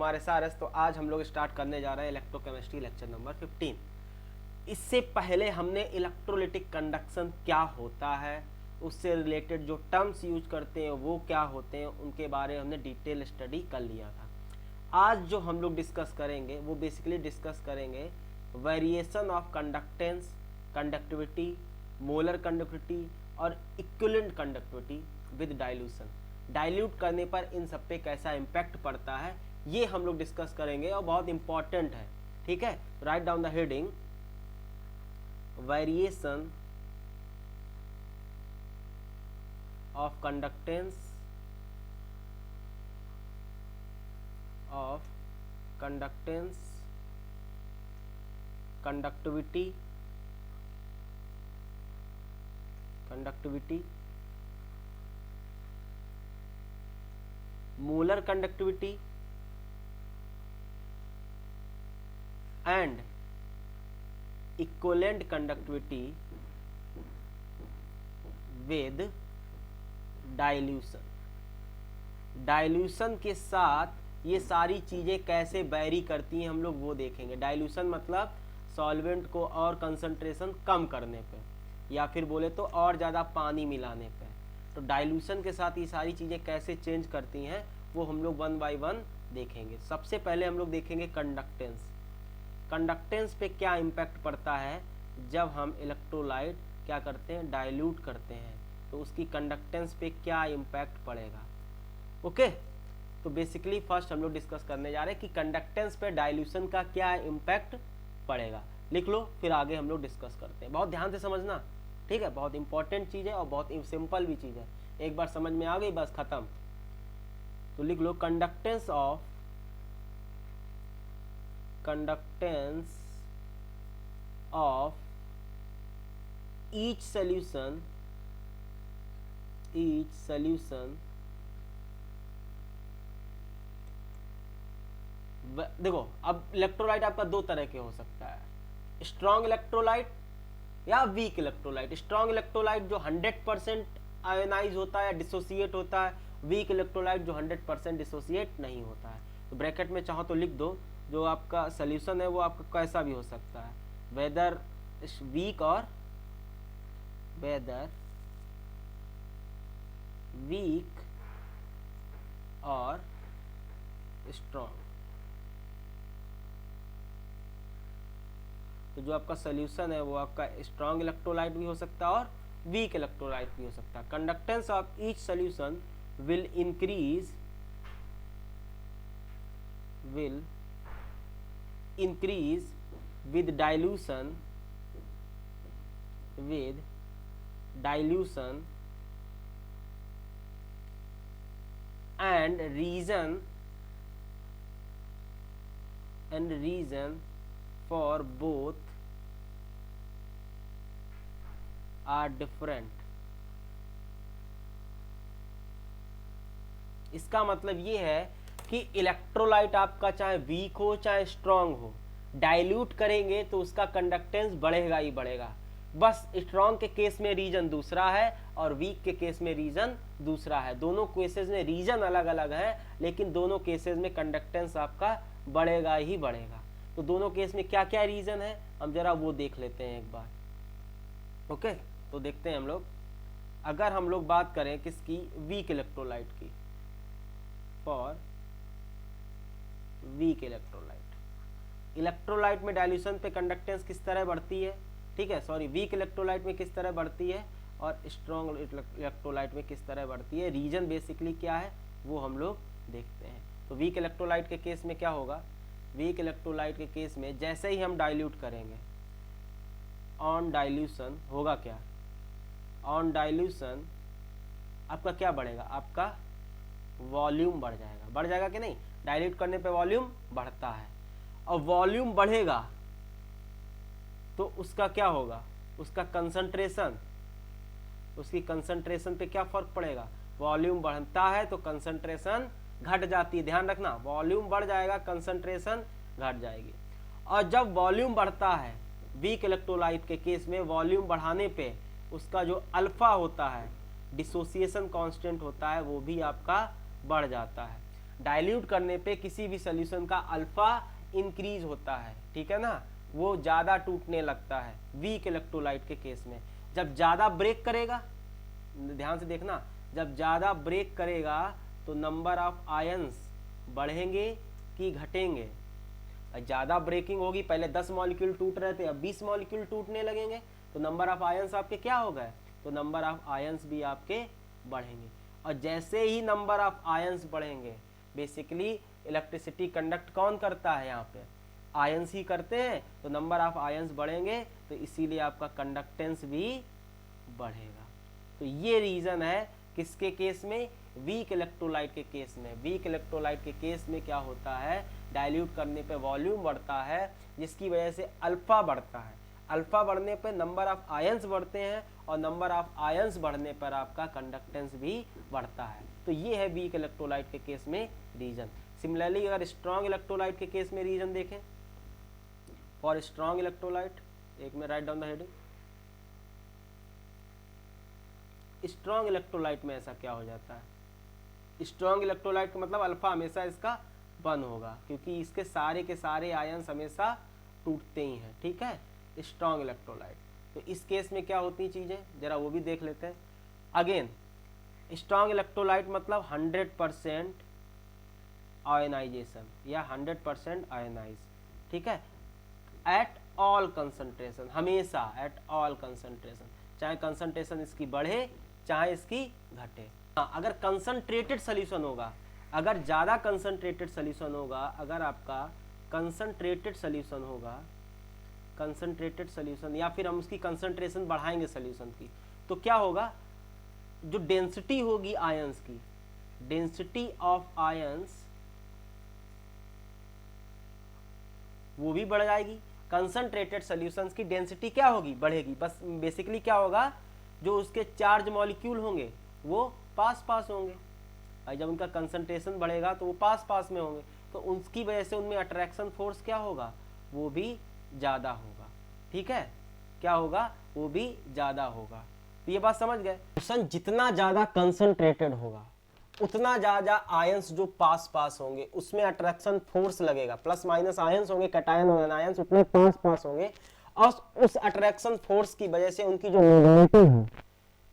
Kumar SRS। तो आज हम लोग स्टार्ट करने जा रहे हैं इलेक्ट्रोकेमिस्ट्री लेक्चर नंबर 15। इससे पहले हमने इलेक्ट्रोलिटिक कंडक्शन क्या होता है, उससे रिलेटेड जो टर्म्स यूज करते हैं वो क्या होते हैं, उनके बारे में हमने डिटेल स्टडी कर लिया था। आज जो हम लोग डिस्कस करेंगे वो बेसिकली डिस्कस करेंगे variation of conductance, conductivity, molar conductivity और equivalent conductivity with dilution. Dilute करने पर इन सब पे कैसा इम्पैक्ट पड़ता है ये हम लोग डिस्कस करेंगे और बहुत इंपॉर्टेंट है। ठीक है, right down the heading variation of conductance conductivity molar conductivity and equivalent conductivity with dilution. Dilution के साथ ये सारी चीजें कैसे वैरी करती हैं हम लोग वो देखेंगे। डाइल्यूशन मतलब सॉल्वेंट को और कंसंट्रेशन कम करने पे, या फिर बोले तो और ज़्यादा पानी मिलाने पे। तो डाइल्यूशन के साथ ये सारी चीज़ें कैसे चेंज करती हैं वो हम लोग वन बाय वन देखेंगे। सबसे पहले हम लोग देखेंगे कंडक्टेंस। कंडक्टेंस पे क्या इम्पैक्ट पड़ता है जब हम इलेक्ट्रोलाइट क्या करते हैं, डाइल्यूट करते हैं, तो उसकी कंडक्टेंस पे क्या इम्पैक्ट पड़ेगा। ओके, तो बेसिकली फर्स्ट हम लोग डिस्कस करने जा रहे हैं कि कंडक्टेंस पे डाइल्यूशन का क्या इम्पैक्ट पड़ेगा। लिख लो, फिर आगे हम लोग डिस्कस करते हैं। बहुत ध्यान से समझना, ठीक है, बहुत इंपॉर्टेंट चीज़ है और बहुत सिंपल भी चीज़ है। एक बार समझ में आ गई बस खत्म। तो लिख लो कंडक्टेंस ऑफ ईच सॉल्यूशन देखो, अब इलेक्ट्रोलाइट आपका दो तरह के हो सकता है, स्ट्रॉन्ग इलेक्ट्रोलाइट या वीक इलेक्ट्रोलाइट। स्ट्रॉन्ग इलेक्ट्रोलाइट जो 100% आयोनाइज होता है या डिसोसिएट होता है, वीक इलेक्ट्रोलाइट जो 100% डिसोसिएट नहीं होता है। तो ब्रैकेट में चाहो तो लिख दो जो आपका सोल्यूशन है वो आपका कैसा भी हो सकता है, वेदर वीक और स्ट्रॉन्ग। तो जो आपका सोल्यूशन है वो आपका स्ट्रॉन्ग इलेक्ट्रोलाइट भी हो सकता है और वीक इलेक्ट्रोलाइट भी हो सकता है। Conductance of each solution will increase with dilution and reason for both are different। इसका मतलब ये है कि इलेक्ट्रोलाइट आपका चाहे वीक हो चाहे स्ट्रांग हो, डाइल्यूट करेंगे तो उसका कंडक्टेंस बढ़ेगा ही बढ़ेगा। बस स्ट्रांग के केस में रीजन दूसरा है और वीक के केस में रीजन दूसरा है। दोनों केसेस में रीजन अलग अलग है, लेकिन दोनों केसेस में कंडक्टेंस आपका बढ़ेगा ही बढ़ेगा। तो दोनों केस में क्या क्या रीजन है हम जरा वो देख लेते हैं एक बार। ओके, तो देखते हैं हम लोग। अगर हम लोग बात करें किसकी, वीक इलेक्ट्रोलाइट की, फॉर वीक इलेक्ट्रोलाइट में डाइल्यूशन पे कंडक्टेंस किस तरह बढ़ती है, ठीक है, सॉरी, वीक इलेक्ट्रोलाइट में किस तरह बढ़ती है और स्ट्रॉन्ग इलेक्ट्रोलाइट में किस तरह बढ़ती है। रीजन बेसिकली क्या है वो हम लोग देखते हैं। तो वीक इलेक्ट्रोलाइट के केस में क्या होगा, वीक इलेक्ट्रोलाइट के केस में जैसे ही हम डाइल्यूट करेंगे, ऑन डाइल्यूशन होगा क्या, ऑन डाइल्यूशन आपका क्या बढ़ेगा, आपका वॉल्यूम बढ़ जाएगा कि नहीं। डाइल्यूट करने पे वॉल्यूम बढ़ता है और वॉल्यूम बढ़ेगा तो उसका क्या होगा, उसका कंसंट्रेशन, उसकी कंसंट्रेशन पे क्या फर्क पड़ेगा। वॉल्यूम बढ़ता है तो कंसंट्रेशन घट जाती है। ध्यान रखना, वॉल्यूम बढ़ जाएगा, कंसंट्रेशन घट जाएगी। और जब वॉल्यूम बढ़ता है वीक इलेक्ट्रोलाइट के केस में, वॉल्यूम बढ़ाने पे उसका जो अल्फा होता है, डिसोसिएशन कांस्टेंट होता है, वो भी आपका बढ़ जाता है। डाइल्यूट करने पे किसी भी सोल्यूशन का अल्फा इंक्रीज होता है, ठीक है ना, वो ज़्यादा टूटने लगता है वीक इलेक्ट्रोलाइट के केस में। जब ज़्यादा ब्रेक करेगा, ध्यान से देखना, जब ज़्यादा ब्रेक करेगा तो नंबर ऑफ आयंस बढ़ेंगे कि घटेंगे। ज़्यादा ब्रेकिंग होगी, पहले 10 मॉलिक्यूल टूट रहे थे, अब 20 मॉलिक्यूल टूटने लगेंगे, तो नंबर ऑफ आयंस आपके क्या हो गए, तो नंबर ऑफ आयंस भी आपके बढ़ेंगे। और जैसे ही नंबर ऑफ आयंस बढ़ेंगे, बेसिकली इलेक्ट्रिसिटी कंडक्ट कौन करता है, यहाँ पे आयंस ही करते हैं, तो नंबर ऑफ आयंस बढ़ेंगे तो इसीलिए आपका कंडक्टेंस भी बढ़ेगा। तो ये रीज़न है किसके केस में, वीक इलेक्ट्रोलाइट के केस में। वीक इलेक्ट्रोलाइट के केस में क्या होता है, डाइल्यूट करने पे वॉल्यूम बढ़ता है, जिसकी वजह से अल्फा बढ़ता है। अल्फा बढ़ने पर नंबर ऑफ आयंस बढ़ते हैं, और नंबर ऑफ आयंस बढ़ने पर आपका कंडक्टेंस भी बढ़ता है। तो ये है वीक इलेक्ट्रोलाइट के केस में रीजन। सिमिलरली अगर स्ट्रॉन्ग इलेक्ट्रोलाइट के केस में रीजन देखें, फॉर स्ट्रॉन्ग इलेक्ट्रोलाइट, एक में right down the heading, strong electrolyte में ऐसा क्या हो जाता है, स्ट्रॉन्ग इलेक्ट्रोलाइट का मतलब अल्फा हमेशा इसका 1 होगा, क्योंकि इसके सारे के सारे आयंस हमेशा टूटते ही हैं, ठीक है, स्ट्रॉन्ग इलेक्ट्रोलाइट। तो इस केस में क्या होती चीज़ें, जरा वो भी देख लेते हैं। अगेन स्ट्रॉन्ग इलेक्ट्रोलाइट मतलब 100% आयनाइजेशन या 100% आयनाइज, ठीक है, एट ऑल कंसंट्रेशन, हमेशा एट ऑल कंसंट्रेशन, चाहे कंसंट्रेशन इसकी बढ़े चाहे इसकी घटे। हाँ, अगर कंसंट्रेटेड सोल्यूशन होगा, अगर ज़्यादा कंसंट्रेटेड सोल्यूशन होगा, अगर आपका कंसंट्रेटेड सोल्यूशन होगा, कंसंट्रेटेड सोल्यूशन, या फिर हम उसकी कंसंट्रेशन बढ़ाएंगे सोल्यूशन की, तो क्या होगा, जो डेंसिटी होगी आयंस की, डेंसिटी ऑफ आयंस वो भी बढ़ जाएगी। कंसंट्रेटेड सॉल्यूशंस की डेंसिटी क्या होगी, बढ़ेगी। बस बेसिकली क्या होगा, जो उसके चार्ज मॉलिक्यूल होंगे वो पास पास होंगे, और जब उनका कंसंट्रेशन बढ़ेगा तो वो पास पास में होंगे, तो उसकी वजह से उनमें अट्रैक्शन फोर्स क्या होगा, वो भी ज़्यादा होगा, ठीक है, क्या होगा, वो भी ज़्यादा होगा। तो ये बात समझ गए। सॉल्यूशन जितना ज़्यादा कंसंट्रेटेड होगा उतना ज़्यादा आयंस जो पास पास होंगे उसमें अट्रैक्शन फोर्स लगेगा, प्लस माइनस आयंस होंगे, कैटायन और एनायंस उतने पास पास होंगे, और उस अट्रैक्शन फोर्स की वजह से उनकी जो मोबिलिटी है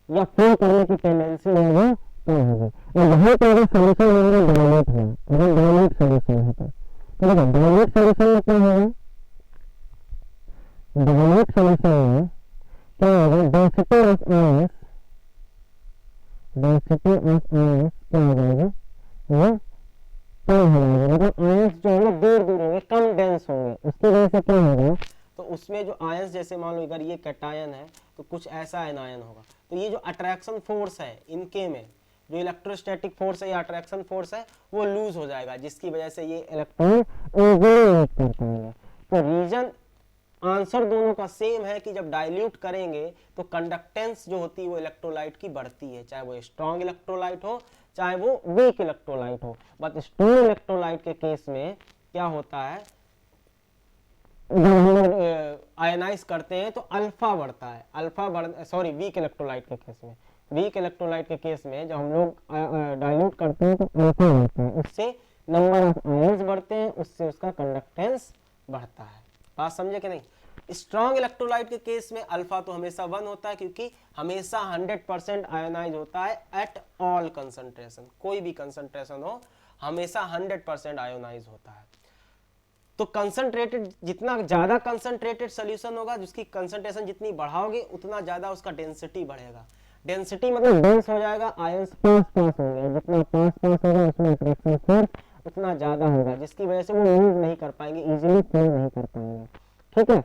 या फ्लो करने की टेंडेंसी है वो कम होगी। और वहाँ पर अगर सोल्यूशन हमारा डायल्यूट है, अगर डायल्यूट सोल्यूशन है तो देखो डायल्यूट सोल्यूशन में क्या होगा, डायल्यूट सोल्यूशन में क्या होगा, density of ions, density of ions क्या हो जाएगी, वो कम हो जाएगी, मतलब आयंस जो होंगे दूर दूर होंगे, कम डेंस होंगे, उसकी वजह से क्या होगा, तो उसमें जो आयंस, जैसे मान लो अगर ये कैटायन है तो कुछ ऐसा आयन होगा, तो ये जो अट्रैक्शन फोर्स है इनके में, जो इलेक्ट्रोस्टैटिक फोर्स है या अट्रैक्शन फोर्स है वो लूज हो जाएगा, जिसकी वजह से ये इलेक्ट्रॉन इजीली मूव कर पाएंगे। तो रीजन आंसर दोनों का सेम है कि जब डाइल्यूट करेंगे तो कंडक्टेंस जो होती है वो इलेक्ट्रोलाइट की बढ़ती है, चाहे वो स्ट्रॉन्ग इलेक्ट्रोलाइट हो चाहे वो वीक इलेक्ट्रोलाइट हो। बट स्ट्रॉन्ग इलेक्ट्रोलाइट के केस में क्या होता है, जब हम लोग आयनाइज करते हैं तो अल्फा बढ़ता है, अल्फा सॉरी वीक इलेक्ट्रोलाइट के केस में, वीक इलेक्ट्रोलाइट के केस में जब हम लोग डाइल्यूट करते हैं तो अल्फा बढ़ता है, उससे नंबर ऑफ आयंस बढ़ते हैं, उससे उसका कंडक्टेंस बढ़ता है। बात समझे कि नहीं। स्ट्रॉन्ग इलेक्ट्रोलाइट के केस में अल्फा तो हमेशा 1 होता है, क्योंकि हमेशा 100% आयोनाइज होता है एट ऑल कंसंट्रेशन, कोई भी कंसंट्रेशन हो हमेशा 100% आयोनाइज होता है। तो कंसंट्रेटेड, जितना ज्यादा कंसंट्रेटेड सोल्यूशन होगा, जिसकी कंसंट्रेशन जितनी बढ़ाओगे उतना ज्यादा उसका डेंसिटी बढ़ेगा। डेंसिटी मतलब डेंस हो जाएगा, आयंस पास पास होंगे, जितना पास पास होगा उसमें अट्रैक्शन फोर्स उतना ज्यादा होगा, जिसकी वजह से वो मूव नहीं कर पाएंगे, इजीली फ्लो नहीं कर पाएंगे, ठीक है।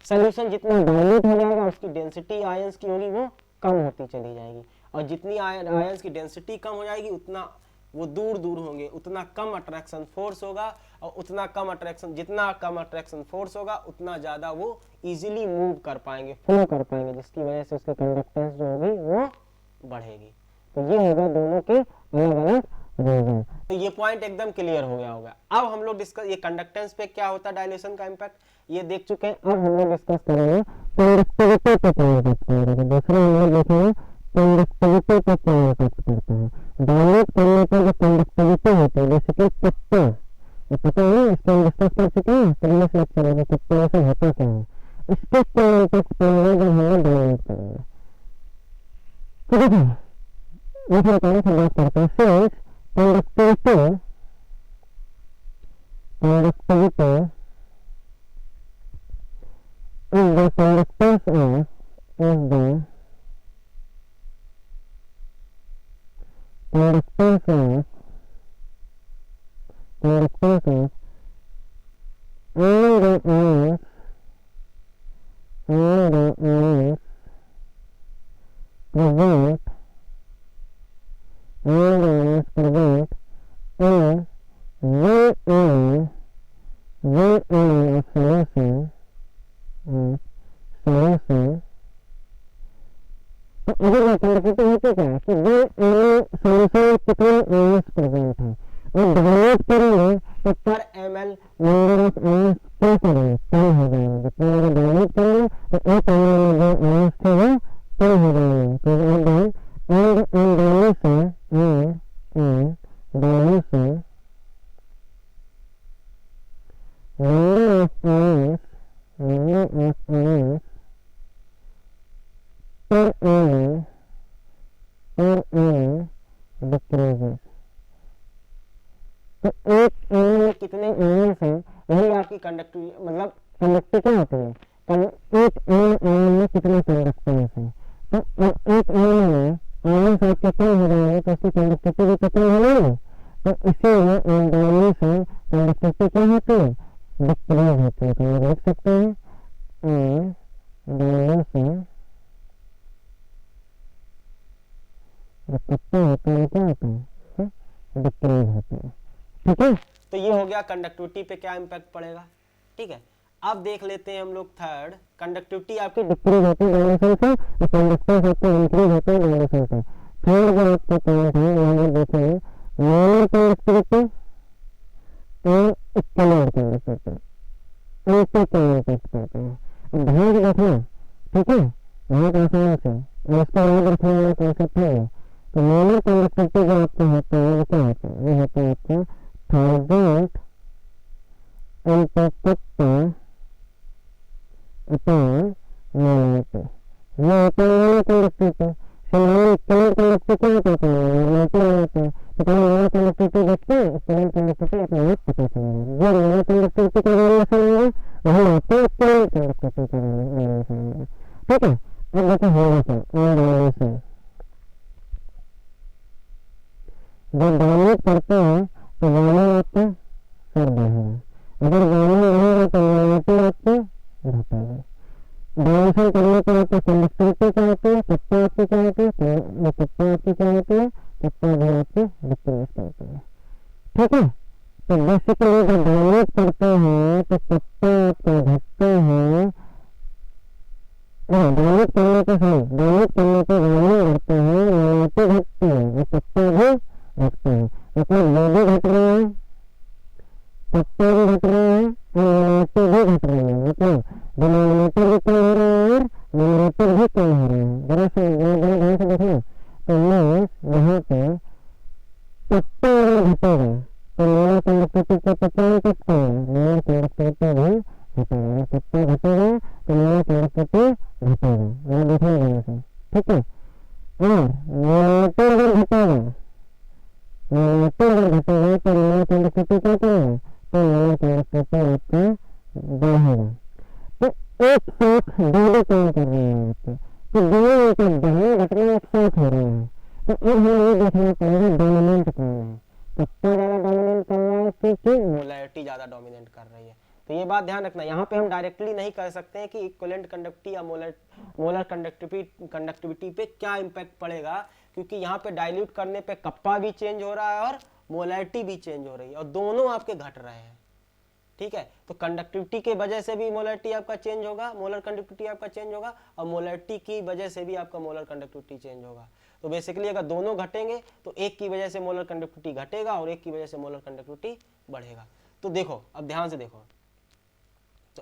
सोल्यूशन जितना डाइल्यूट हो जाएगा उसकी डेंसिटी आयंस की होगी वो कम होती चली जाएगी, और जितनी आयंस की डेंसिटी कम हो जाएगी उतना वो दूर दूर होंगे, उतना कम अट्रैक्शन फोर्स होगा, और उतना कम अट्रैक्शन, जितना कम अट्रैक्शन फोर्स होगा उतना ज़्यादा वो इजीली मूव कर पाएंगे, फ्लो कर पाएंगे, जिसकी वजह से उसकी कंडक्टेंस जो होगी वो बढ़ेगी। तो ये होगा दोनों के अलग अलग रीजन। तो ये पॉइंट एकदम क्लियर हो गया होगा। अब हम लोग डिस्कस, ये कंडक्टेंस पे क्या होता है डायलेशन का इम्पैक्ट ये देख चुके हैं। अब हम लोग डिस्कस करेंगे कंडक्टिविटी पे क्या इम्पैक्ट करेगा। दूसरा हम लोग देखेंगे कंडक्टिविटी पे क्या इम्पैक्ट करता है। डायलेट करने पर जो कंडक्टिविटी होती है, बेसिकली क्या इम्पैक्ट पड़ेगा जब हमें डायलेट करेंगे। तो देखिए दूसरे पहले से बात करते हैं। Since conductivity is the conductance of conductance of all the ions present in one of solution तो अगर मैं कंडक्टिविटी होती क्या कि सॉल्यूशन कितने आयंस प्रेजेंट है और डिवाइड करेंगे तो पर ml नंबर ऑफ आयंस क्या करेंगे कम हो जाएंगे। जितना अगर डिवाइड करेंगे तो एक ml में जो आयंस थे वो कम हो जाएंगे। तो number of ions per annum decreases। तो एक एनएल में कितने आयंस हैं वही आपकी कंडक्टिविटी मतलब कंडक्टिविटी क्या होती है। एक एनएल में कितने कंडक्टेंस हैं तो एक एनएल में आयंस आपके कम हो जाएंगे तो उसकी कंडक्टिविटी भी कम हो जाएगी। तो इसीलिए डायल्यूशन से कंडक्टिविटी क्या होती है डिक्रीज होती है। तो ये लिख सकते हैं डायल्यूशन कितना होता है क्या होता है डिक्रीज होता है। ठीक है तो ये हो गया कंडक्टिविटी पे क्या इम्पैक्ट पड़ेगा। ठीक है अब देख लेते हैं हम लोग थर्ड कंडक्टिविटी आपकी डिक्रीज होती है डायल्यूशन से और कंडक्टेंस आपका इंक्रीज होता है डायल्यूशन से। थर्ड जो आपका पॉइंट है यहाँ पर देखेंगे मोलर कंडक्टिविटी और इक्विवेलेंट कंडक्टिविटी इनसे क्या इम्पैक्ट पड़ता है। अब ध्यान रखना ठीक है बहुत आसान से इसको याद रखने वाला कॉन्सेप्ट है। तो मोलर कंडक्टिविटी जो आपका होता है वो क्या होता है ये होता है आपका 1000 इनटू अपॉन मोलरिटी ये होता है मोलर कंडक्टिविटी। फिर इक्विवेलेंट कंडक्टिविटी क्या होता है मोलरिटी होता है। तो पहले मोलर कंडक्टिविटी देखते हैं इक्विवेलेंट कंडक्टिविटी अपने आप पता चलेगा। जो मोलर कंडक्टिविटी का रिलेशन होगा वही आपको इक्विवेलेंट कंडक्टिविटी का रिलेशन होगा। ठीक है अब देखो होगा क्या और डायल्यूशन जब डायल्यूट करते हैं तो वॉल्यूम आपका सर बढ़ेगा। अगर वॉल्यूम रहेगा तो मोलरिटी आपकी घटेगी। डायल्यूशन करने पर आपकी कंडक्टिविटी क्या होती है कितना आपकी क्या होती है तो कितना आपकी क्या होती है कितना भी आपकी डिक्रीज करती है। ठीक है तो बेसिकली जब डायल्यूट करते हैं तो कितना आपका घटता है डायल्यूट करने के वॉल्यूम घटते हैं मोलरिटी घटती है और कितना भी घटता है। मतलब वो भी घट रहा है कितना भी घट रहा है और मोलरिटी भी घट रही है। मतलब डिनोमिनेटर भी कम हो रहा है और न्यूमरेटर भी कम हो रहा है। जरा से ध्यान से देखना तो मीन्स यहाँ पे कितना अगर घटेगा तो मोलर कंडक्टिविटी का कितना इम्पैक्ट पड़ेगा मोलर कंडक्टिविटी भी घटेगा। कितना घटेगा तो मोलर कंडक्टिविटी घटेगा ये देखना ध्यान से। ठीक है और न्यूमरेटर अगर घटेगा तो मोलर कंडक्टिविटी क्या करेगा तो मोलर कंडक्टिविटी आपका बढ़ेगा। तो एक साथ दोनों काम कर रहे हैं आपके तो दोनों मतलब बढ़ने घटने एक साथ हो रहे हैं। तो अब हम ये देखना पड़ेगा डोमिनेंट कौन है कितना ज़्यादा डोमिनेंट कर रहा है क्योंकि मोलरिटी ज़्यादा डोमिनेट कर रही है। तो ये बात ध्यान रखना यहाँ पे हम डायरेक्टली नहीं कर सकते हैं कि इक्विवेलेंट कंडक्टिविटी या मोलर कंडक्टिविटी पे क्या इम्पैक्ट पड़ेगा क्योंकि यहाँ पे डाइल्यूट करने पे कप्पा भी चेंज हो रहा है और मोलरिटी भी चेंज हो रही है और दोनों आपके घट रहे हैं। ठीक है तो कंडक्टिविटी के वजह से भी मोलरिटी आपका चेंज होगा मोलर कंडक्टिविटी आपका चेंज होगा और मोलरिटी की वजह से भी आपका मोलर कंडक्टिविटी चेंज होगा। तो बेसिकली अगर दोनों घटेंगे तो एक की वजह से मोलर कंडक्टिविटी घटेगा और एक की वजह से मोलर कंडक्टिविटी बढ़ेगा। तो देखो अब ध्यान से देखो तो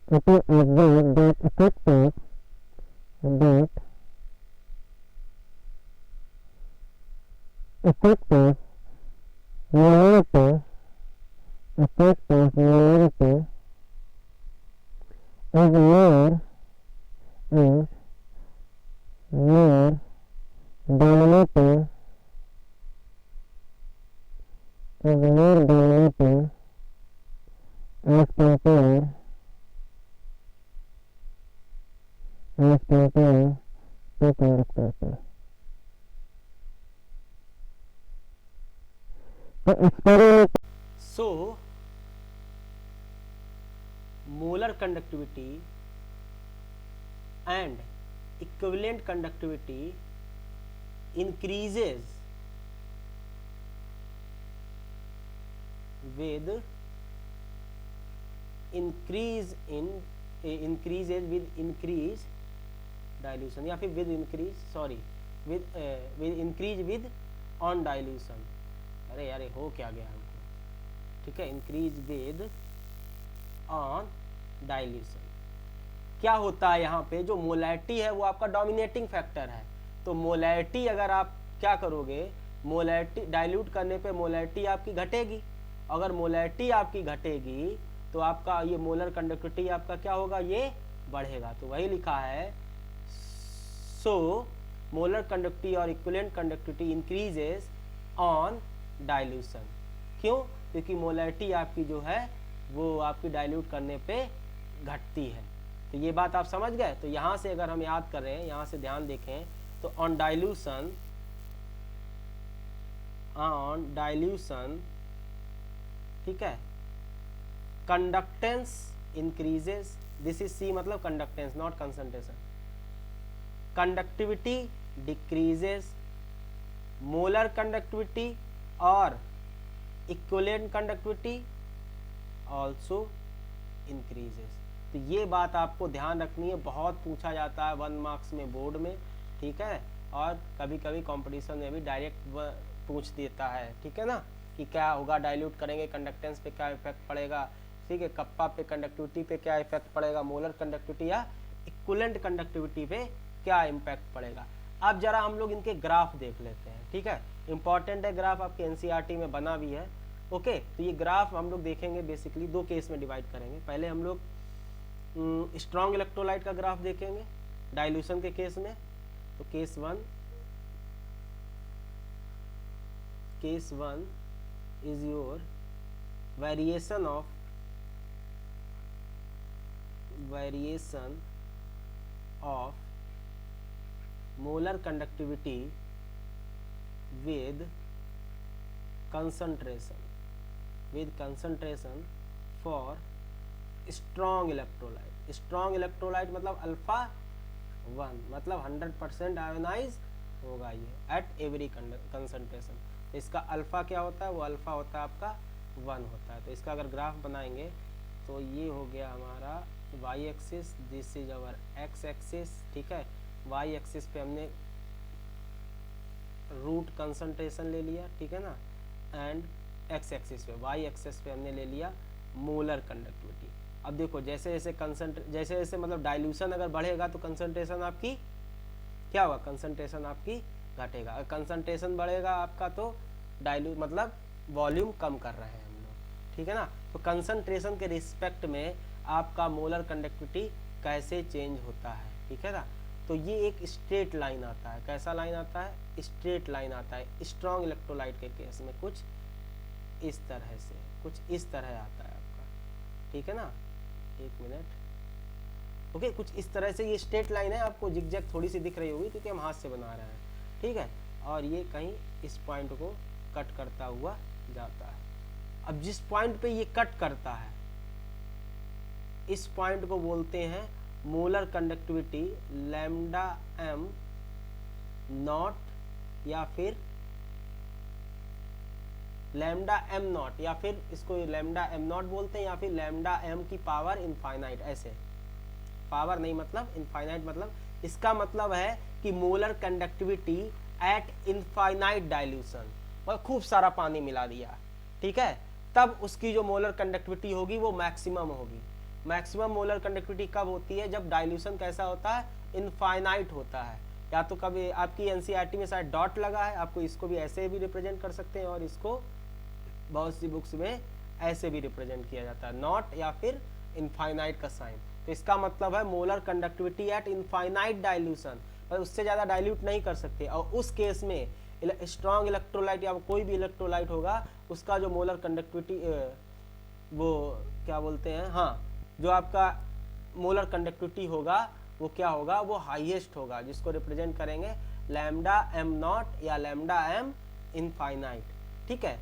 it is observe that effect of molarity is more dominating as compared to conductivity. The experiment So molar conductivity and equivalent conductivity increases with increase dilution या फिर with increase with on dilution. अरे यार हो क्या गया हमको, ठीक है, इंक्रीज विद ऑन डाइल्यूशन. क्या होता है यहाँ पे, जो मोलैरिटी है वो आपका डोमिनेटिंग फैक्टर है. तो मोलैरिटी अगर आप क्या करोगे, मोलैरिटी डाइल्यूट करने पे मोलैरिटी आपकी घटेगी. अगर मोलैरिटी आपकी घटेगी तो आपका ये मोलर कंडक्टिविटी आपका क्या होगा, ये बढ़ेगा. तो वही लिखा है, सो मोलर कंडक्टिविटी और equivalent conductivity increases on dilution. क्यों? क्योंकि मोलैरिटी आपकी जो है वो आपकी डाइल्यूट करने पे घटती है. तो ये बात आप समझ गए. तो यहाँ से अगर हम याद कर रहे हैं, यहाँ से ध्यान देखें तो ऑन डाइल्यूशन, ठीक है, conductance increases. This is C मतलब conductance not concentration. Conductivity decreases, molar conductivity और इक्विवेलेंट कंडक्टिविटी आल्सो इंक्रीजेस. तो ये बात आपको ध्यान रखनी है, बहुत पूछा जाता है 1 मार्क्स में बोर्ड में, ठीक है, और कभी कभी कंपटीशन में भी डायरेक्ट पूछ देता है, ठीक है ना, कि क्या होगा डाइल्यूट करेंगे, कंडक्टेंस पे क्या इफेक्ट पड़ेगा, ठीक है, कप्पा पे कंडक्टिविटी पे क्या इफेक्ट पड़ेगा, मोलर कंडक्टिविटी या इक्विवेलेंट कंडक्टिविटी पे क्या इम्पैक्ट पड़ेगा. अब जरा हम लोग इनके ग्राफ देख लेते हैं, ठीक है, इंपॉर्टेंट है ग्राफ, आपके एनसीईआरटी में बना भी है. ओके, तो ये ग्राफ हम लोग देखेंगे, बेसिकली 2 केस में डिवाइड करेंगे. पहले हम लोग स्ट्रॉन्ग इलेक्ट्रोलाइट का ग्राफ देखेंगे डाइल्यूशन के केस में. तो case one is your variation of molar conductivity with concentration for strong electrolyte. strong electrolyte मतलब अल्फा 1, मतलब 100% आयोनाइज होगा ये एट एवरी कंसंट्रेशन. तो इसका अल्फा क्या होता है, वो अल्फा होता है आपका 1 होता है. तो इसका अगर ग्राफ बनाएंगे तो ये हो गया हमारा y axis, this is our x axis, ठीक है. y एक्सिस पे हमने रूट कंसंट्रेशन ले लिया, ठीक है ना, एंड x एक्सिस पे, y एक्सिस पे हमने ले लिया मोलर कंडक्टिविटी. अब देखो जैसे जैसे मतलब डाइल्यूशन अगर बढ़ेगा तो कंसंट्रेशन आपकी क्या होगा, कंसंट्रेशन आपकी घटेगा. अगर कंसंट्रेशन बढ़ेगा आपका तो डाइल्यूट मतलब वॉल्यूम कम कर रहे हैं हम लोग, ठीक है ना. तो कंसंट्रेशन के रिस्पेक्ट में आपका मोलर कंडक्टिविटी कैसे चेंज होता है, ठीक है ना. तो ये एक स्ट्रेट लाइन आता है. कैसा लाइन आता है, स्ट्रेट लाइन आता है. स्ट्रॉन्ग इलेक्ट्रोलाइट के केस में कुछ इस तरह से, कुछ इस तरह आता है आपका, ठीक है ना. 1 मिनट. ओके, कुछ इस तरह से ये स्ट्रेट लाइन है. आपको जिगजैग थोड़ी सी दिख रही होगी क्योंकि हम हाथ से बना रहे हैं, ठीक है. और ये कहीं इस पॉइंट को कट करता हुआ जाता है. अब जिस पॉइंट पे ये कट करता है, इस पॉइंट को बोलते हैं molar conductivity lambda m not, या फिर लैम्डा m नॉट, या फिर इसको लैम्डा m नॉट बोलते हैं, या फिर लैम्डा m की पावर इनफाइनाइट. ऐसे पावर नहीं मतलब इनफाइनाइट, मतलब इसका मतलब है कि molar conductivity at infinite dilution, मतलब खूब सारा पानी मिला दिया, ठीक है, तब उसकी जो मोलर कंडक्टिविटी होगी वो मैक्सिमम होगी. मैक्सिमम मोलर कंडक्टिविटी कब होती है? जब डाइल्यूशन कैसा होता है? इनफाइनाइट होता है। या तो कभी आपकी एनसीईआरटी में शायद डॉट लगा है, आपको इसको भी ऐसे भी रिप्रेजेंट कर सकते हैं और इसको बहुत सी बुक्स में ऐसे भी रिप्रेजेंट किया जाता है, नॉट या फिर इनफाइनाइट का साइन। तो इसका मतलब है molar conductivity at infinite dilution, पर उससे ज़्यादा डाइल्यूट नहीं कर सकते। और उस केस में स्ट्रॉन्ग इलेक्ट्रोलाइट या कोई भी इलेक्ट्रोलाइट होगा, उसका जो मोलर कंडक्टिविटी वो क्या बोलते हैं, हाँ, जो आपका मोलर कंडक्टिविटी होगा वो क्या होगा? वो हाईएस्ट होगा, जिसको रिप्रेजेंट करेंगे लैम्डा एम नॉट या लैम्डा एम इनफाइनाइट। ठीक है,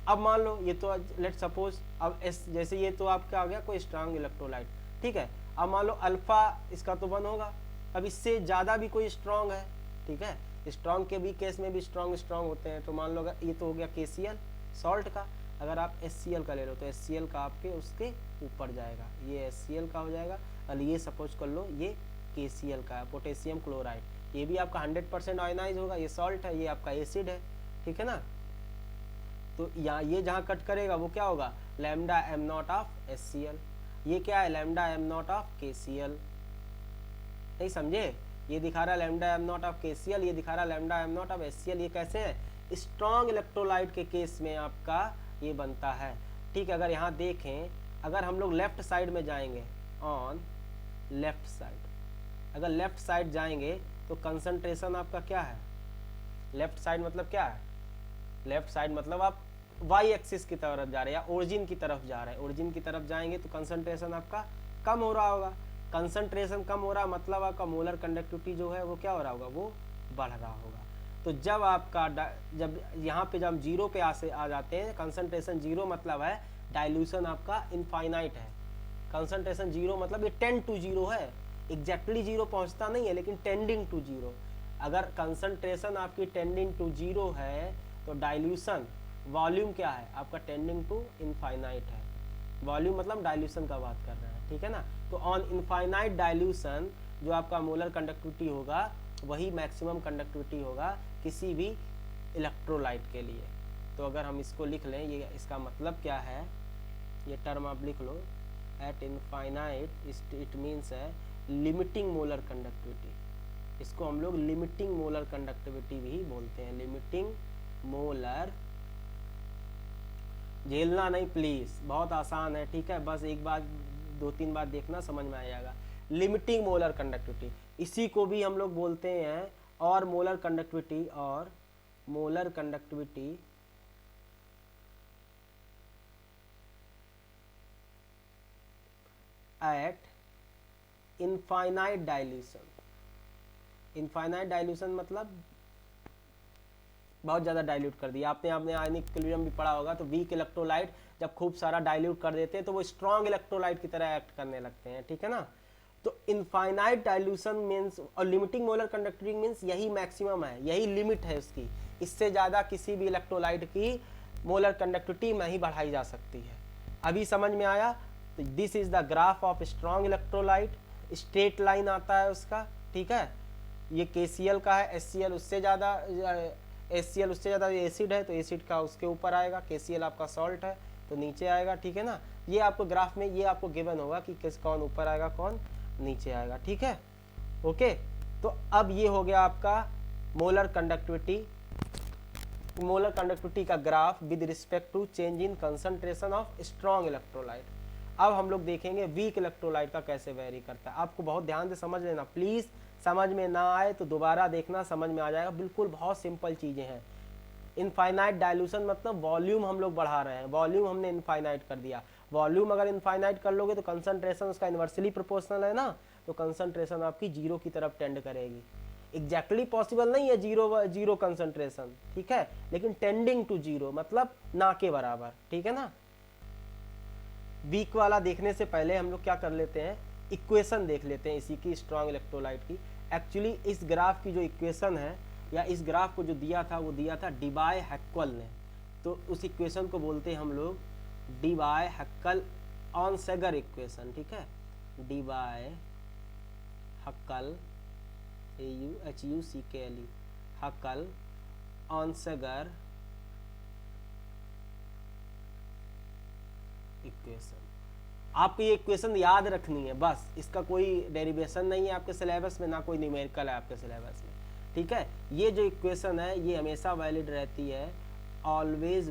अब मान लो ये तो लेट सपोज अब एस, जैसे ये तो आपका आ गया कोई स्ट्रांग इलेक्ट्रोलाइट। ठीक है, अब मान लो अल्फा इसका तो 1 होगा, अब इससे ज़्यादा भी कोई स्ट्रांग है। ठीक है, स्ट्रांग के भी केस में भी स्ट्रांग होते हैं। तो मान लो अगर ये तो हो गया KCl सॉल्ट का, अगर आप HCl का ले लो तो HCl का आपके उसके ऊपर जाएगा, ये HCl का हो जाएगा। और ये सपोज कर लो ये KCl का है, पोटेशियम क्लोराइड, ये भी आपका 100% आयनाइज होगा, ये सॉल्ट है, ये आपका एसिड है। ठीक है ना, तो यहाँ ये जहाँ कट करेगा वो क्या होगा? Lambda am not of HCl। ये क्या है? Lambda am not of KCl। नहीं समझे? ये दिखा रहा है lambda am not of KCl, ये दिखा रहा है lambda am not of HCl। ये कैसे है? स्ट्रॉन्ग इलेक्ट्रोलाइट के केस में आपका ये बनता है। ठीक है, अगर यहाँ देखें, अगर हम लोग लेफ्ट साइड में जाएंगे, ऑन लेफ्ट साइड, अगर लेफ्ट साइड जाएंगे तो कंसंट्रेशन आपका क्या है? लेफ्ट साइड मतलब क्या है? लेफ्ट साइड मतलब आप वाई एक्सिस की तरफ जा रहे हैं या ओरिजिन की तरफ जा रहे हैं। ओरिजिन की तरफ जाएंगे तो कंसंट्रेशन आपका कम हो रहा होगा। कंसंट्रेशन कम हो रहा मतलब आपका मोलर कंडक्टिविटी जो है वो क्या हो रहा होगा? वो बढ़ रहा होगा। तो जब आपका जब यहाँ पे जब जीरो पे आ जाते हैं, कंसंट्रेशन जीरो मतलब है डाइल्यूशन आपका इनफाइनाइट है। कंसंट्रेशन जीरो मतलब ये 10 to 0 है, एग्जैक्टली जीरो पहुँचता नहीं है लेकिन टेंडिंग टू जीरो। अगर कंसंट्रेशन आपकी टेंडिंग टू जीरो है तो डाइल्यूशन वॉल्यूम क्या है आपका? टेंडिंग टू इनफाइनाइट है। वॉल्यूम मतलब डाइल्यूशन का बात कर रहे हैं। ठीक है ना, तो ऑन इनफाइनाइट डाइल्यूशन जो आपका मोलर कंडक्टिविटी होगा वही मैक्सिमम कंडक्टिविटी होगा किसी भी इलेक्ट्रोलाइट के लिए। तो अगर हम इसको लिख लें, ये इसका मतलब क्या है, ये टर्म आप लिख लो, एट इनफाइनाइट इट मीन्स है लिमिटिंग मोलर कंडक्टिविटी। इसको हम लोग लिमिटिंग मोलर कंडक्टिविटी भी बोलते हैं, लिमिटिंग मोलर। झेलना नहीं प्लीज, बहुत आसान है। ठीक है, बस एक बार 2-3 बार देखना, समझ में आ जाएगा। लिमिटिंग मोलर कंडक्टिविटी, इसी को भी हम लोग बोलते हैं और मोलर कंडक्टिविटी, और molar conductivity at infinite dilution. Infinite dilution मतलब बहुत ज़्यादा डाइल्यूट कर दिया आपने आयनिक इक्विलिब्रियम भी पढ़ा होगा। तो वीक इलेक्ट्रोलाइट जब खूब सारा डाइल्यूट कर देते हैं तो वो स्ट्रॉन्ग इलेक्ट्रोलाइट की तरह एक्ट करने लगते हैं। ठीक है ना, तो इनफाइनाइट डाइल्यूशन मीन्स और लिमिटिंग मोलर कंडक्टिविटी मीन्स यही मैक्सिमम है, यही लिमिट है उसकी। इससे ज़्यादा किसी भी इलेक्ट्रोलाइट की मोलर कंडक्टिविटी नहीं बढ़ाई जा सकती है। अभी समझ में आया? तो this is the graph of strong electrolyte, straight line आता है उसका। ठीक है, ये KCl का है, HCl उससे ज़्यादा, HCl उससे ज़्यादा एसिड है तो एसिड का उसके ऊपर आएगा, KCl आपका सॉल्ट है तो नीचे आएगा। ठीक है ना, ये आपको ग्राफ में ये आपको गिवन होगा कि कौन ऊपर आएगा कौन नीचे आएगा। ठीक है, ओके। तो अब ये हो गया आपका मोलर कंडक्टिविटी का graph with respect to change in concentration of strong electrolyte. अब हम लोग देखेंगे वीक इलेक्ट्रोलाइट का कैसे वेरी करता है। आपको बहुत ध्यान से समझ लेना प्लीज, समझ में ना आए तो दोबारा देखना, समझ में आ जाएगा। बिल्कुल बहुत सिंपल चीजें हैं। इनफाइनाइट डाइल्यूशन मतलब वॉल्यूम हम लोग बढ़ा रहे हैं, वॉल्यूम हमने इनफाइनाइट कर दिया। वॉल्यूम अगर इनफाइनाइट कर लोगे तो कंसंट्रेशन उसका इन्वर्सली प्रोपोर्शनल है ना, तो कंसंट्रेशन आपकी जीरो की तरफ टेंड करेगी। एग्जैक्टली पॉसिबल नहीं है जीरो कंसंट्रेशन, ठीक है, लेकिन टेंडिंग टू जीरो मतलब ना के बराबर। ठीक है ना, वीक वाला देखने से पहले हम लोग क्या कर लेते हैं, इक्वेशन देख लेते हैं इसी की, स्ट्रॉन्ग इलेक्ट्रोलाइट की। एक्चुअली इस ग्राफ की जो इक्वेशन है या इस ग्राफ को जो दिया था वो दिया था डिबाय हैक्वल ने। तो उस इक्वेशन को बोलते हैं हम लोग डिबाय हैक्वल ऑनसेगर इक्वेशन। ठीक है, डिबाय हैक्वल HUCKLE हैक्वल ऑनसेगर इक्वेशन। आपको ये इक्वेशन याद रखनी है बस, इसका कोई डेरिवेशन नहीं है आपके सिलेबस में, ना कोई न्यूमेरिकल है आपके सिलेबस में, ठीक है। ये जो इक्वेशन है ये हमेशा वैलिड रहती है, always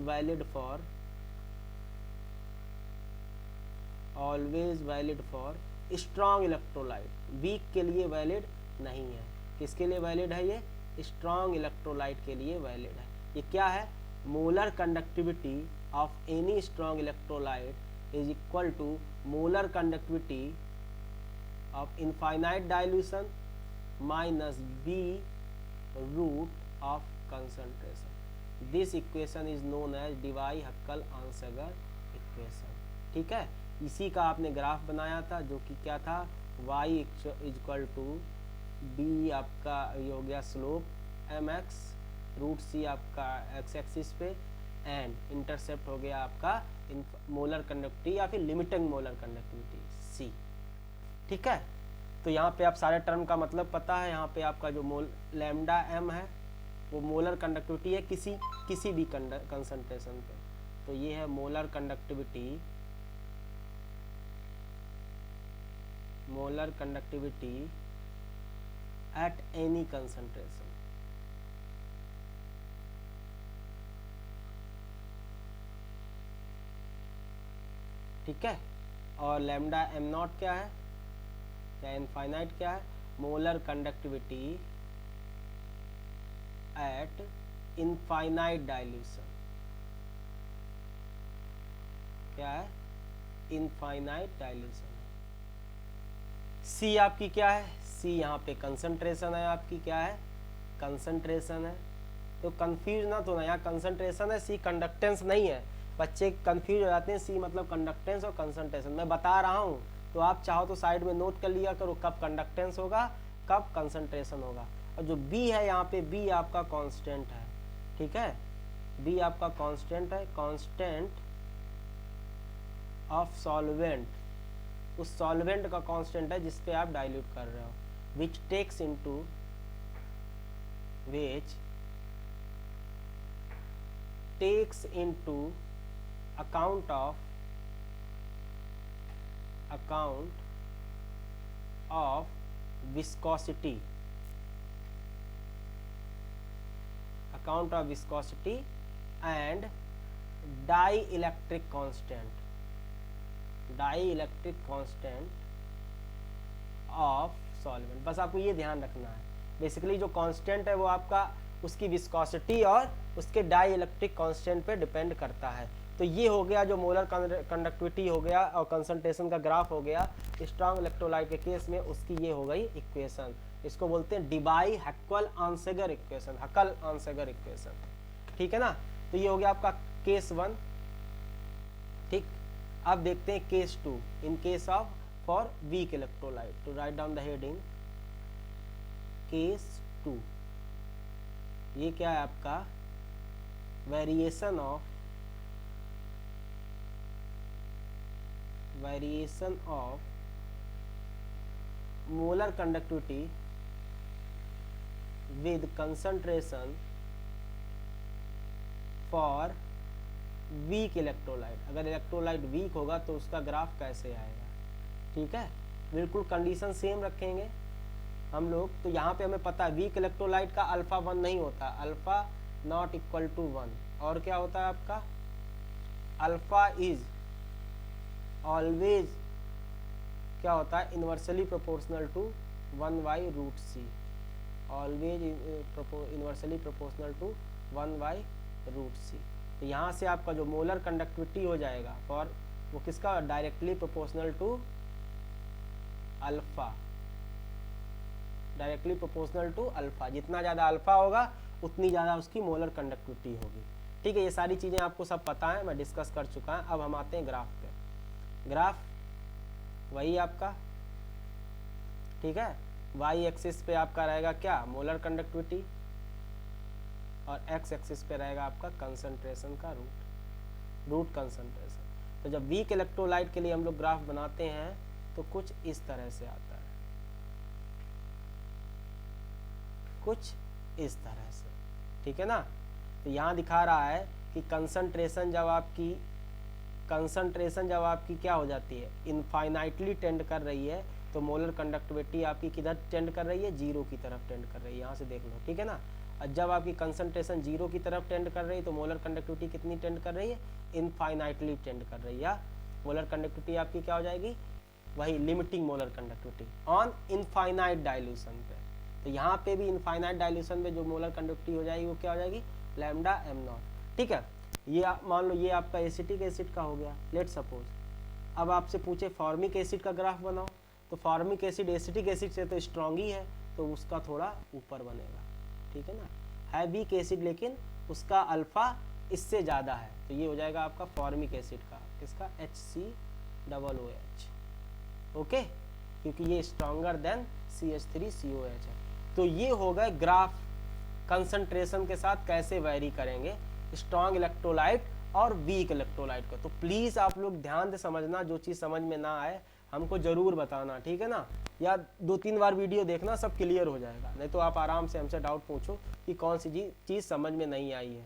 valid for strong electrolyte, weak के लिए वैलिड नहीं है। किसके लिए वैलिड है ये? स्ट्रॉन्ग इलेक्ट्रोलाइट के लिए वैलिड है। ये क्या है? Molar conductivity of any strong electrolyte is equal to molar conductivity of infinite dilution minus B root of concentration. This equation is known as Debye Huckel Onsager equation, ठीक है। इसी का आपने ग्राफ बनाया था जो कि क्या था, y इक्वल टू बी आपका ये हो गया स्लोप mx, रूट सी आपका x एक्सिस पे, एंड इंटरसेप्ट हो गया आपका मोलर कंडक्टिविटी या फिर लिमिटिंग मोलर कंडक्टिविटी c, ठीक है। तो यहाँ पे आप सारे टर्म का मतलब पता है। यहाँ पे आपका जो लैम्डा m है वो मोलर कंडक्टिविटी है किसी भी कंसंट्रेशन पे। तो ये है molar conductivity at any concentration, ठीक है। और लैम्डा m नॉट क्या है या इनफाइनाइट क्या है? Molar conductivity at infinite dilution, क्या है? Infinite dilution. C आपकी क्या है? C यहाँ पे कंसंट्रेशन है आपकी, क्या है? कंसंट्रेशन है। तो कंफ्यूज ना तो ना, यहाँ कंसंट्रेशन है, C कंडक्टेंस नहीं है। बच्चे कंफ्यूज हो जाते हैं, C मतलब कंडक्टेंस और कंसंट्रेशन। मैं बता रहा हूँ तो आप चाहो तो साइड में नोट कर लिया करो कब कंडक्टेंस होगा कब कंसंट्रेशन होगा। और जो B है यहाँ पे, B आपका कांस्टेंट है, ठीक है। B आपका कांस्टेंट है, कांस्टेंट ऑफ सॉल्वेंट, उस सॉल्वेंट का कांस्टेंट है जिस पे आप डाइल्यूट कर रहे हो, which takes into account of viscosity, and dielectric constant of solvent. बस आपको ये ध्यान रखना है। बेसिकली जो कांस्टेंट है वो आपका उसकी विस्कोसिटी और उसके डाइइलेक्ट्रिक कांस्टेंट पे डिपेंड करता है। तो ये हो गया जो मोलर कंडक्टिविटी हो गया और कंसंट्रेशन का ग्राफ हो गया स्ट्रॉन्ग इलेक्ट्रोलाइट के केस में, उसकी ये हो गई इक्वेशन। इसको बोलते हैं डिवाई-हक्कल-आंसगर इक्वेशन, हक्कल-आंसगर इक्वेशन, ठीक है ना। तो ये हो गया आपका केस 1, ठीक। अब देखते हैं case 2, in case of for weak electrolyte. तो write down the heading case 2। ये क्या है आपका? Variation of molar conductivity with concentration for weak electrolyte. अगर इलेक्ट्रोलाइट वीक होगा तो उसका ग्राफ कैसे आएगा, ठीक है। बिल्कुल कंडीशन सेम रखेंगे हम लोग। तो यहाँ पे हमें पता है वीक इलेक्ट्रोलाइट का अल्फा 1 नहीं होता, अल्फा नॉट इक्वल टू 1। और क्या होता है आपका? अल्फा इज ऑलवेज क्या होता है? Inversely proportional to 1/√c, always inversely proportional to 1/√c। तो यहाँ से आपका जो मोलर कंडक्टिविटी हो जाएगा फॉर वो किसका? Directly proportional to alpha, directly proportional to alpha. जितना ज़्यादा अल्फा होगा उतनी ज़्यादा उसकी मोलर कंडक्टिविटी होगी, ठीक है। ये सारी चीज़ें आपको सब पता है, मैं डिस्कस कर चुका है। अब हम आते हैं ग्राफ पे। ग्राफ वही आपका, ठीक है। वाई एक्सिस पे आपका रहेगा क्या? मोलर कंडक्टिविटी, और एक्स एक्सिस पे रहेगा आपका कंसंट्रेशन का रूट कंसंट्रेशन। तो जब वीक इलेक्ट्रोलाइट के लिए हम लोग ग्राफ बनाते हैं तो कुछ इस तरह से आता है, कुछ इस तरह से, ठीक है ना। तो यहाँ दिखा रहा है कि कंसंट्रेशन जब आपकी कंसंट्रेशन जब आपकी क्या हो जाती है, इनफाइनाइटली टेंड कर रही है, तो मोलर कंडक्टिविटी आपकी किधर टेंड कर रही है, जीरो की तरफ टेंड कर रही है, यहाँ से देख लो, ठीक है ना। और जब आपकी कंसंट्रेशन जीरो की तरफ टेंड कर रही है तो मोलर कंडक्टिविटी कितनी टेंड कर रही है, इनफाइनाइटली टेंड कर रही है, या मोलर कंडक्टिविटी आपकी क्या हो जाएगी, वही limiting molar conductivity on infinite dilution पे। तो यहाँ पे भी इनफाइनाइट डाइल्यूशन पे जो मोलर कंडक्टिविटी हो जाएगी वो क्या हो जाएगी, लैम्डा एम नॉट, ठीक है। ये मान लो ये आपका एसिटिक एसिड का हो गया, लेट सपोज। अब आपसे पूछे फॉर्मिक एसिड का ग्राफ बनाओ, तो फॉर्मिक एसिड एसिटिक एसिड से तो स्ट्रॉन्ग ही है, तो उसका थोड़ा ऊपर बनेगा, ठीक है ना। है वीक एसिड लेकिन उसका अल्फा इससे ज़्यादा है, तो ये हो जाएगा आपका फॉर्मिक एसिड का, इसका HCOOH, ओके, क्योंकि ये स्ट्रॉन्गर देन CH3COH है। तो ये हो गए ग्राफ कंसंट्रेशन के साथ कैसे वैरी करेंगे स्ट्रॉन्ग इलेक्ट्रोलाइट और वीक इलेक्ट्रोलाइट को। तो प्लीज़ आप लोग ध्यान से समझना, जो चीज़ समझ में ना आए हमको ज़रूर बताना, ठीक है ना, या 2-3 बार वीडियो देखना, सब क्लियर हो जाएगा। नहीं तो आप आराम से हमसे डाउट पूछो कि कौन सी चीज़ समझ में नहीं आई है।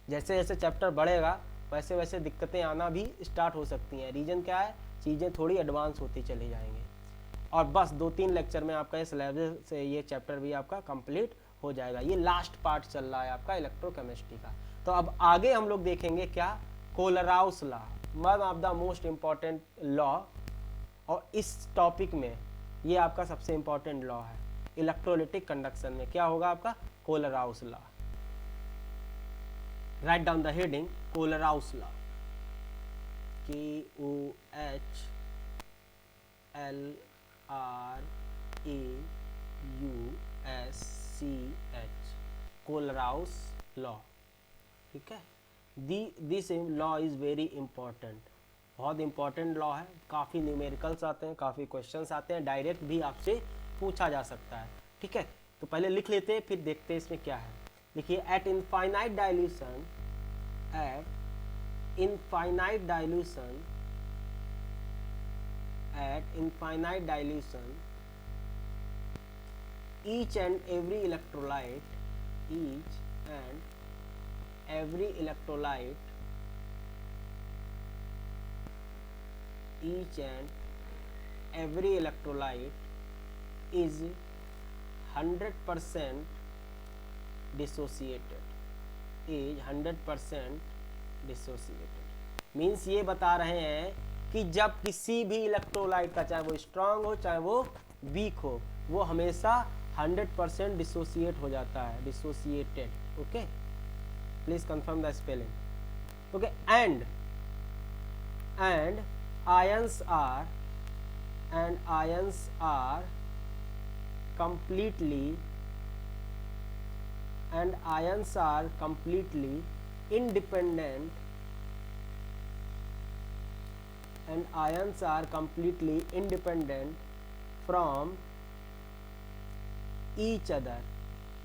जैसे जैसे चैप्टर बढ़ेगा वैसे वैसे दिक्कतें आना भी स्टार्ट हो सकती हैं। रीज़न क्या है, चीज़ें थोड़ी एडवांस होती चली जाएंगी। और बस 2-3 लेक्चर में आपका इस लेवल से ये चैप्टर भी आपका कंप्लीट हो जाएगा। ये लास्ट पार्ट चल रहा है आपका इलेक्ट्रोकेमिस्ट्री का। तो अब आगे हम लोग देखेंगे क्या, Kohlrausch law, one of the most important law. और इस टॉपिक में ये आपका सबसे इम्पॉर्टेंट लॉ है इलेक्ट्रोलिटिक कंडक्शन में। क्या होगा आपका, Kohlrausch law. Right down the heading, Kohlrausch law, KOHLRAUSCH, Kohlrausch law, ठीक है। This law is very important, बहुत इंपॉर्टेंट लॉ है। काफ़ी न्यूमेरिकल्स आते हैं, काफ़ी क्वेश्चंस आते हैं, डायरेक्ट भी आपसे पूछा जा सकता है, ठीक है। तो पहले लिख लेते हैं, फिर देखते हैं इसमें क्या है। लिखिए, eight infinite dilution, at infinite dilution, each and every electrolyte is 100% dissociated, means ये बता रहे हैं कि जब किसी भी इलेक्ट्रोलाइट का, चाहे वो स्ट्रांग हो चाहे वो वीक हो, वो हमेशा 100% डिसोसिएट हो जाता है, dissociated, okay. Please confirm the spelling, okay. And ions are completely independent from each other।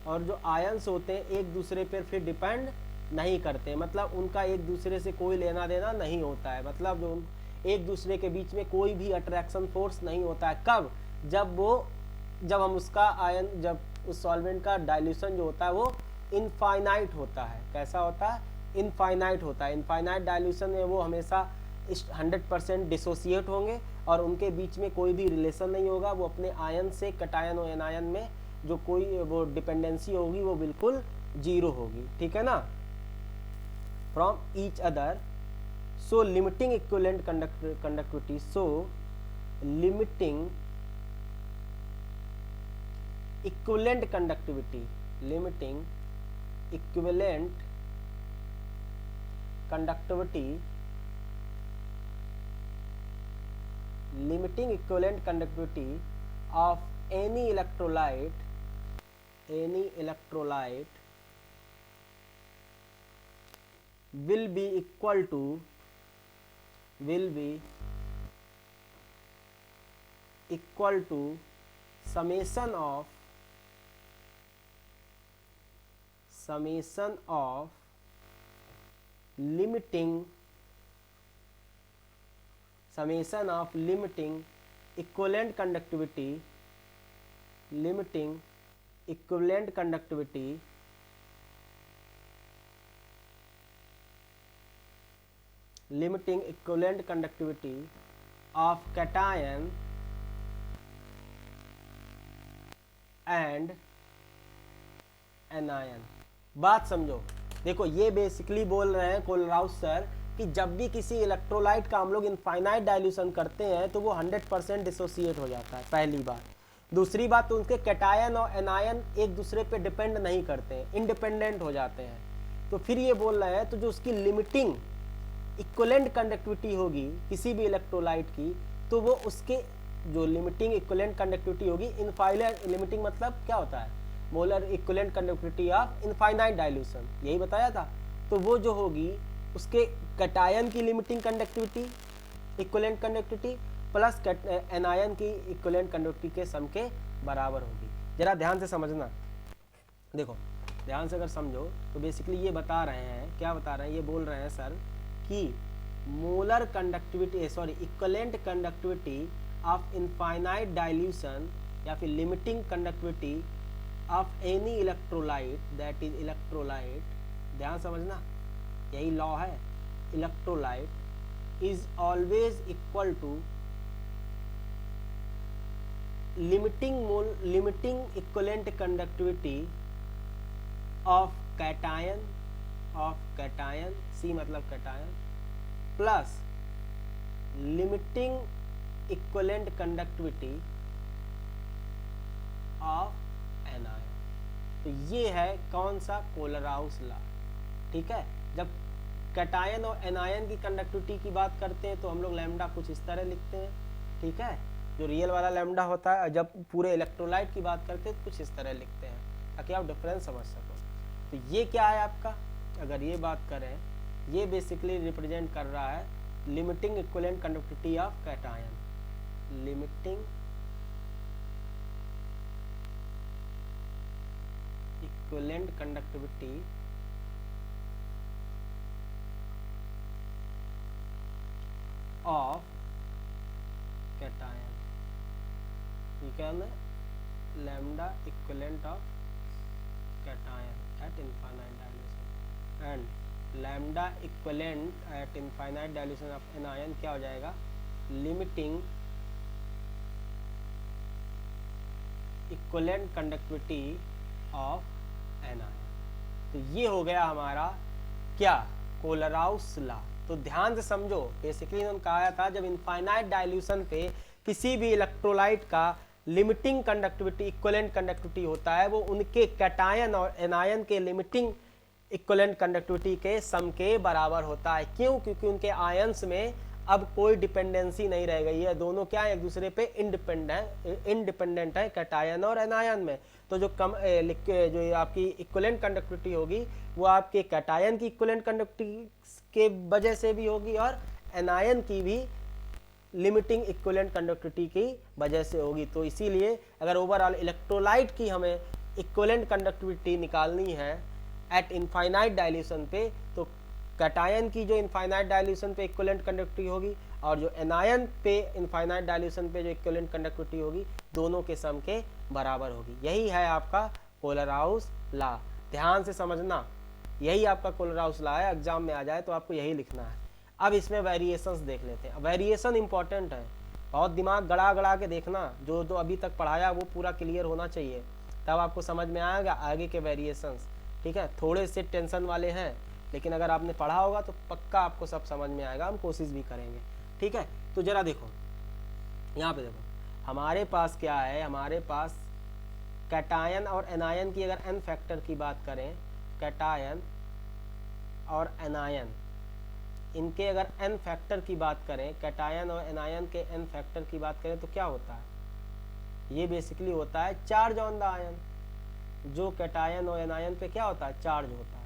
और जो आयंस होते हैं एक दूसरे पर फिर डिपेंड नहीं करते, मतलब उनका एक दूसरे से कोई लेना देना नहीं होता है, मतलब जो एक दूसरे के बीच में कोई भी अट्रैक्शन फोर्स नहीं होता है। कब, जब हम उसका आयन, जब उस सॉल्वेंट का डाइल्यूशन जो होता है वो इनफाइनाइट होता है। कैसा होता है, इनफाइनाइट होता है। इनफाइनाइट डाइल्यूशन में वो हमेशा 100% डिसोसिएट होंगे और उनके बीच में कोई भी रिलेशन नहीं होगा। वो अपने आयन से कटायन और एनायन में जो कोई वो डिपेंडेंसी होगी वो बिल्कुल जीरो होगी, ठीक है ना, from each other. So limiting equivalent conductivity, so limiting equivalent conductivity, limiting equivalent conductivity of any electrolyte will be equal to summation of limiting equivalent conductivity limiting equivalent conductivity of cation and anion. बात समझो, देखो ये basically बोल रहे हैं Kohlrausch sir कि जब भी किसी इलेक्ट्रोलाइट का हम लोग इनफाइनाइट डाइल्यूशन करते हैं तो वो 100% डिसोसिएट हो जाता है, पहली बात। दूसरी बात, तो उनके कैटायन और एनायन एक दूसरे पे डिपेंड नहीं करते हैं, इंडिपेंडेंट हो जाते हैं। तो फिर ये बोल रहे हैं तो जो उसकी लिमिटिंग इक्विवेलेंट कंडक्टिविटी होगी किसी भी इलेक्ट्रोलाइट की, तो वो उसके जो लिमिटिंग इक्विवेलेंट कंडक्टिविटी होगी इनफाइनाइट, लिमिटिंग मतलब क्या होता है, molar equivalent conductivity of infinite dilution, यही बताया था। तो वो जो होगी उसके कैटायन की limiting conductivity equivalent conductivity plus anion की इक्विवेलेंट कंडक्टिविटी के सम के बराबर होगी। जरा ध्यान से समझना, देखो ध्यान से अगर समझो तो बेसिकली ये बता रहे हैं, क्या बता रहे हैं, ये बोल रहे हैं सर कि molar conductivity equivalent conductivity of infinite dilution या फिर limiting conductivity of any electrolyte, that is electrolyte, ध्यान समझना यही लॉ है, electrolyte is always equal to limiting equivalent conductivity of cation C मतलब cation plus limiting equivalent conductivity of anion. तो ये है कौन सा, कोलराउस लॉ। ठीक है, जब कैटायन और एनायन की कंडक्टिविटी की बात करते हैं तो हम लोग लैम्डा कुछ इस तरह लिखते हैं, ठीक है, जो रियल वाला लैम्डा होता है। जब पूरे इलेक्ट्रोलाइट की बात करते हैं तो कुछ इस तरह लिखते हैं ताकि आप डिफरेंस समझ सको। तो ये क्या है आपका, अगर ये बात करें, ये बेसिकली रिप्रेजेंट कर रहा है limiting equivalent conductivity of cation, limiting equivalent conductivity of cation, ये क्या है, lambda equivalent of cation eight infinite dilution and lambda equivalent eight infinite dilution of anion क्या हो जाएगा, limiting equivalent conductivity of anion. तो ये हो गया हमारा क्या, कोलराउस लॉ। तो ध्यान से समझो, बेसिकली इन्होंने कहा था जब इनफाइनाइट डाइल्यूशन पे किसी भी इलेक्ट्रोलाइट का लिमिटिंग कंडक्टिविटी इक्विवेलेंट कंडक्टिविटी होता है वो उनके कैटायन और एनायन के लिमिटिंग इक्विवेलेंट कंडक्टिविटी के सम के बराबर होता है। क्यों, क्योंकि उनके आयंस में अब कोई डिपेंडेंसी नहीं रह गई है, दोनों क्या है, एक दूसरे पे इंडिपेंडेंट है कैटायन और एनायन में। तो जो जो आपकी इक्विवेलेंट कंडक्टिविटी होगी वो आपके कैटायन की इक्विवेलेंट कंडक्टिविटी के वजह से भी होगी और एनायन की भी लिमिटिंग इक्विवेलेंट कंडक्टिविटी की वजह से होगी। तो इसीलिए अगर ओवरऑल इलेक्ट्रोलाइट की हमें इक्विवेलेंट कंडक्टिविटी निकालनी है एट इनफाइनाइट डाइल्यूशन पे, तो कैटायन की जो इनफाइनाइट डाइल्यूशन पे इक्विवेलेंट कंडक्टिविटी होगी और जो एनायन पे इनफाइनाइट डाइल्यूशन पे जो इक्विवेलेंट कंडक्टिविटी होगी दोनों के सम के बराबर होगी। यही है आपका कोलराउस लॉ, ध्यान से समझना, यही आपका कोलराउस लॉ है। एग्जाम में आ जाए तो आपको यही लिखना है। अब इसमें वेरिएशंस देख लेते हैं। वेरिएशन इंपॉर्टेंट है, बहुत दिमाग गड़ा गड़ा के देखना, जो जो अभी तक पढ़ाया वो पूरा क्लियर होना चाहिए, तब आपको समझ में आएगा आगे के वेरिएशंस। ठीक है, थोड़े से टेंशन वाले हैं लेकिन अगर आपने पढ़ा होगा तो पक्का आपको सब समझ में आएगा, हम कोशिश भी करेंगे। ठीक है, तो जरा देखो यहाँ पे देखो हमारे पास क्या है, हमारे पास कैटायन और एनायन की अगर एन फैक्टर की बात करें, कैटायन और एनायन इनके अगर एन फैक्टर की बात करें, कैटायन और एनायन के एन फैक्टर की बात करें तो क्या होता है, ये बेसिकली होता है चार्ज ऑन द आयन। जो कैटायन और एनायन पे क्या होता है, चार्ज होता है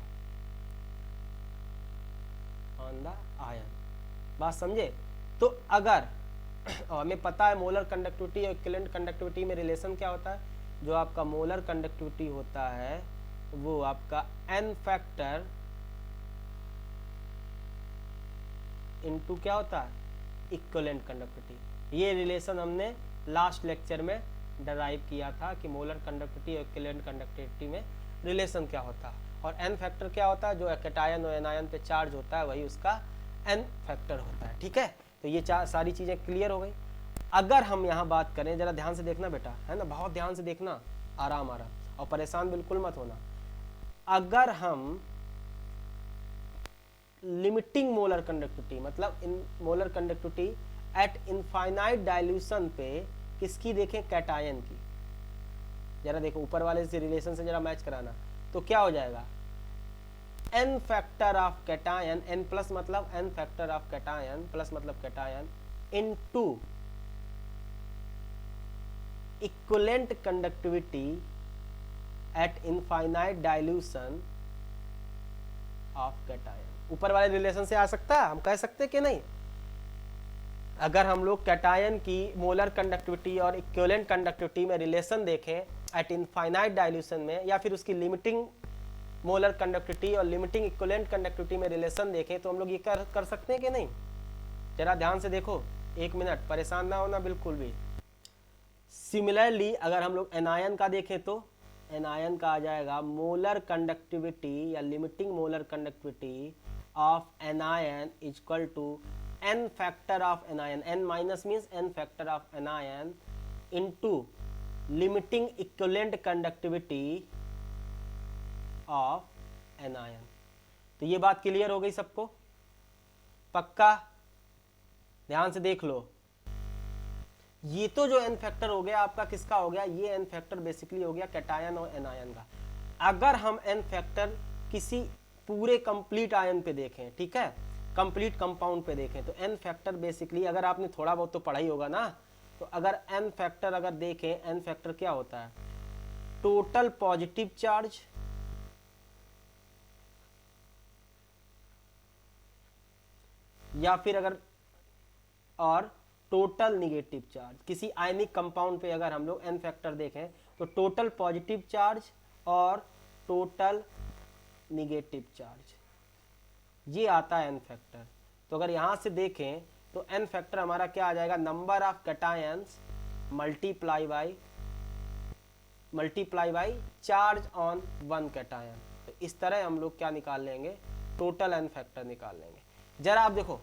ऑन द आयन। बात समझे। तो अगर हमें पता है मोलर कंडक्टिविटी और इक्विवेलेंट कंडक्टिविटी में रिलेशन क्या होता है, जो आपका मोलर कंडक्टिविटी होता है वो आपका एन फैक्टर इनटू क्या होता है, इक्विवेलेंट कंडक्टिविटी। ये रिलेशन हमने लास्ट लेक्चर में डराइव किया था कि मोलर कंडक्टिविटी और इक्विवेलेंट कंडक्टिविटी में रिलेशन क्या होता है, और एन फैक्टर क्या होता है, जो कैटायन और एनायन पे चार्ज होता है वही उसका n फैक्टर होता है। ठीक है, तो ये सारी चीजें क्लियर हो गई। अगर हम यहाँ बात करें, जरा ध्यान से देखना बेटा, है ना, बहुत ध्यान से देखना, आराम आराम, और परेशान बिल्कुल मत होना। अगर हम लिमिटिंग मोलर कंडक्टिविटी, मतलब इन molar conductivity at infinite dilution पे किसकी देखें, कैटायन की, जरा देखो ऊपर वाले से रिलेशन से जरा मैच कराना, तो क्या हो जाएगा, n factor of cation, n plus मतलब n factor of cation, plus मतलब cation, into equivalent conductivity at infinite dilution of cation. ऊपर वाले रिलेशन से आ सकता है, हम कह सकते कि नहीं, अगर हम लोग कैटायन की मोलर कंडक्टिविटी और इक्विवेलेंट कंडक्टिविटी में रिलेशन देखें एट इनफाइनाइट डाइल्यूशन में, या फिर उसकी लिमिटिंग मोलर कंडक्टिविटी और लिमिटिंग इक्विवेलेंट कंडक्टिविटी में रिलेशन देखें, तो हम लोग ये कर सकते हैं कि नहीं। जरा ध्यान से देखो, एक मिनट, परेशान ना होना बिल्कुल भी। सिमिलरली अगर हम लोग एनायन का देखें तो एनायन का आ जाएगा मोलर कंडक्टिविटी या limiting molar conductivity of anion is equal to n factor of anion, n minus means n factor of anion into limiting equivalent conductivity of anion. तो ये बात क्लियर हो गई सबको, पक्का, ध्यान से देख लो। ये तो जो n फैक्टर हो गया आपका, किसका हो गया, ये n फैक्टर बेसिकली हो गया कैटायन और एनायन का। अगर हम n फैक्टर किसी पूरे कंप्लीट आयन पे देखें, ठीक है, कंप्लीट कंपाउंड पे देखें, तो n फैक्टर बेसिकली, अगर आपने थोड़ा बहुत तो पढ़ा ही होगा ना, तो अगर n फैक्टर अगर देखें, n फैक्टर क्या होता है, टोटल पॉजिटिव चार्ज या फिर अगर और टोटल निगेटिव चार्ज। किसी आयनिक कंपाउंड पे अगर हम लोग n फैक्टर देखें तो टोटल पॉजिटिव चार्ज और टोटल निगेटिव चार्ज, ये आता है n फैक्टर। तो अगर यहां से देखें तो n फैक्टर हमारा क्या आ जाएगा, number of cations multiply by charge on one cation. तो इस तरह हम लोग क्या निकाल लेंगे, टोटल n फैक्टर निकाल लेंगे। जरा आप देखो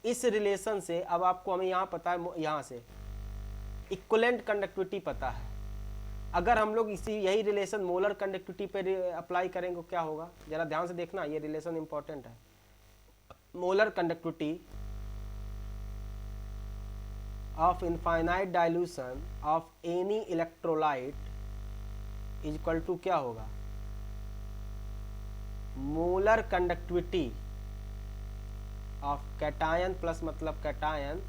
इस रिलेशन से, अब आपको हमें यहाँ पता है, यहाँ से इक्विवेलेंट कंडक्टिविटी पता है, अगर हम लोग यही रिलेशन मोलर कंडक्टिविटी पे अप्लाई करेंगे तो क्या होगा, जरा ध्यान से देखना, ये रिलेशन इंपॉर्टेंट है। Molar conductivity of infinite dilution of any electrolyte is equal to क्या होगा, molar conductivity of cation plus मतलब कैटायन,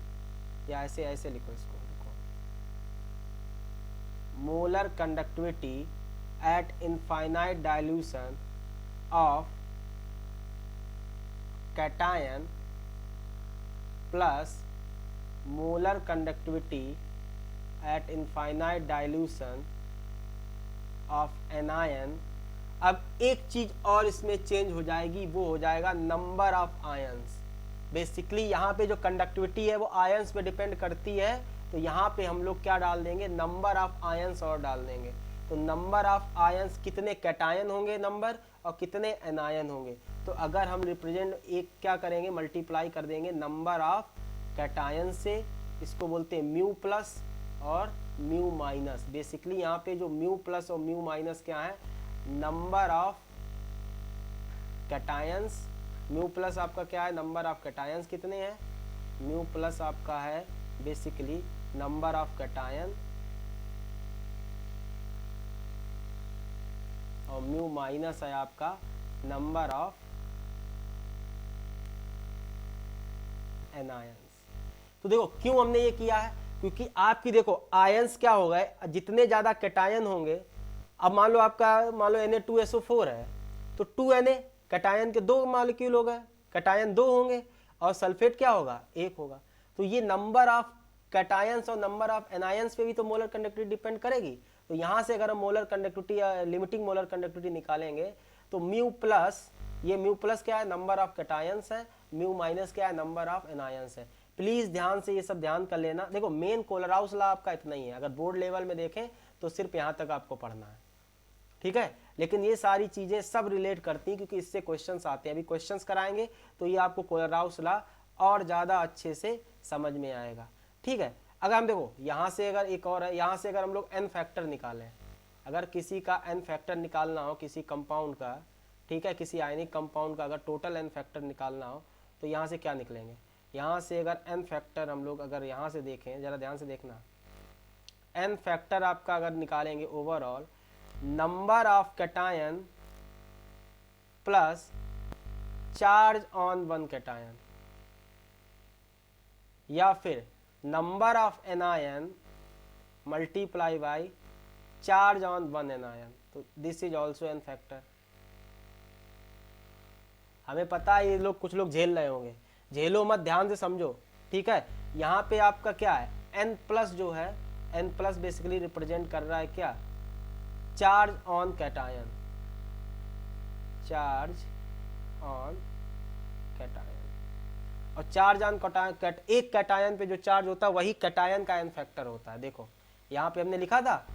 या ऐसे ऐसे लिखो इसको, देखो molar conductivity at infinite dilution of cation plus molar conductivity at infinite dilution of anion. अब एक चीज और इसमें चेंज हो जाएगी, वो हो जाएगा नंबर ऑफ आयंस। बेसिकली यहाँ पे जो कंडक्टिविटी है वो आयंस पे डिपेंड करती है, तो यहाँ पे हम लोग क्या डाल देंगे, नंबर ऑफ आयंस और डाल देंगे। तो नंबर ऑफ आयंस, कितने कैटायन होंगे नंबर और कितने एनायन होंगे, तो अगर हम रिप्रेजेंट एक क्या करेंगे, मल्टीप्लाई कर देंगे नंबर ऑफ कैटायन से, इसको बोलते हैं म्यू प्लस और म्यू माइनस। बेसिकली यहाँ पे जो म्यू प्लस और म्यू माइनस क्या है, number of cations. Mu plus आपका क्या है, नंबर ऑफ कैटायंस कितने हैं, म्यू प्लस आपका है बेसिकली नंबर ऑफ कैटायन, और म्यू माइनस है आपका नंबर ऑफ एनायंस। तो देखो क्यों हमने ये किया है, क्योंकि आपकी देखो आयंस क्या हो गए, जितने ज्यादा कैटायन होंगे, अब मान लो आपका Na2SO4 है, तो 2Na कैटायन के 2 मॉलिक्यूल हो गए, कैटायन 2 होंगे, और सल्फेट क्या होगा, 1 होगा। तो ये नंबर ऑफ कैटायंस और नंबर ऑफ एनायंस पे भी तो मोलर कंडक्टिविटी डिपेंड करेगी। तो यहाँ से अगर हम मोलर कंडक्टिविटी या लिमिटिंग मोलर कंडक्टिविटी निकालेंगे तो म्यू प्लस, ये म्यू प्लस क्या है, नंबर ऑफ कैटायंस है, म्यू माइनस क्या है, नंबर ऑफ एनायंस है। प्लीज ध्यान से ये सब ध्यान कर लेना। देखो मेन कोलराउस लॉ आपका इतना ही है, अगर बोर्ड लेवल में देखें तो सिर्फ यहाँ तक आपको पढ़ना है, ठीक है। लेकिन ये सारी चीज़ें सब रिलेट करती हैं क्योंकि इससे क्वेश्चंस आते हैं। अभी क्वेश्चंस कराएंगे तो ये आपको कोलराउस लॉ और ज़्यादा अच्छे से समझ में आएगा, ठीक है। अगर हम देखो यहाँ से अगर एक और है, यहाँ से अगर हम लोग n फैक्टर निकालें, अगर किसी का n फैक्टर निकालना हो किसी कंपाउंड का, ठीक है, किसी आयनिक कंपाउंड का अगर टोटल n फैक्टर निकालना हो तो यहाँ से क्या निकलेंगे, यहाँ से अगर n फैक्टर हम लोग अगर यहाँ से देखें, ज़रा ध्यान से देखना, n फैक्टर आपका अगर निकालेंगे overall number of cation plus charge on one cation, या फिर number of anion multiply by charge on one anion, तो this is also n factor. हमें पता है ये लोग कुछ लोग झेल रहे होंगे, झेलो मत, ध्यान से समझो, ठीक है। यहाँ पे आपका क्या है, n प्लस जो है, n प्लस बेसिकली रिप्रेजेंट कर रहा है क्या, charge on cation, charge on cation, और चार्ज ऑन कैटायन, एक कैटायन पे जो चार्ज होता है वही कैटायन का n फैक्टर होता है। देखो यहाँ पे हमने लिखा था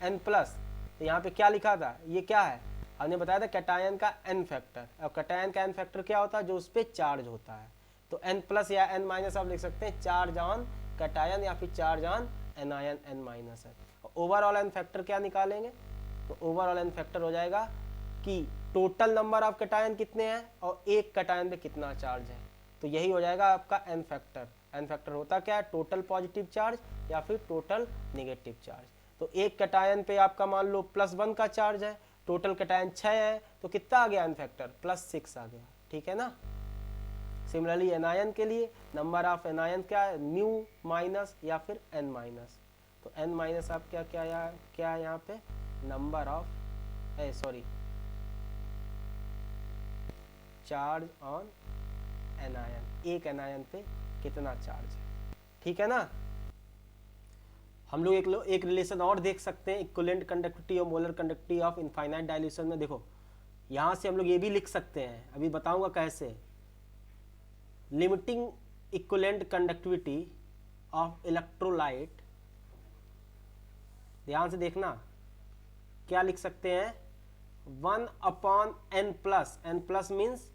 n प्लस, तो यहाँ पे क्या लिखा था, ये क्या है, हमने बताया था कैटायन का n फैक्टर, और कैटायन का n फैक्टर क्या होता है, जो उस पर चार्ज होता है। तो n प्लस या n माइनस आप लिख सकते हैं चार्ज ऑन कैटायन या फिर charge on anion n minus है। ओवरऑल n फैक्टर क्या निकालेंगे, तो ओवरऑल n फैक्टर हो जाएगा कि टोटल नंबर ऑफ कैटायन कितने हैं और एक कैटायन पे कितना चार्ज है, तो यही हो जाएगा आपका n फैक्टर। n फैक्टर होता क्या है, टोटल पॉजिटिव चार्ज या फिर टोटल नेगेटिव चार्ज। तो एक कैटायन पे आपका मान लो +1 का चार्ज है, टोटल कैटायन 6 है, तो कितना आ गया n फैक्टर, +6 आ गया, ठीक है ना। सिमिलरली एनायन के लिए नंबर ऑफ एनायन क्या है, म्यू माइनस या फिर n माइनस, तो n माइनस आप क्या क्या है यहाँ पे, number of charge on anion, एक एनायन पे कितना चार्ज है, ठीक है ना। हम लोग एक रिलेशन और देख सकते हैं इक्विवेलेंट कंडक्टिविटी और molar conductivity of infinite dilution में। देखो यहाँ से हम लोग ये भी लिख सकते हैं, अभी बताऊंगा कैसे। Limiting equivalent conductivity of electrolyte, ध्यान से देखना, क्या लिख सकते हैं, 1/n plus, n plus means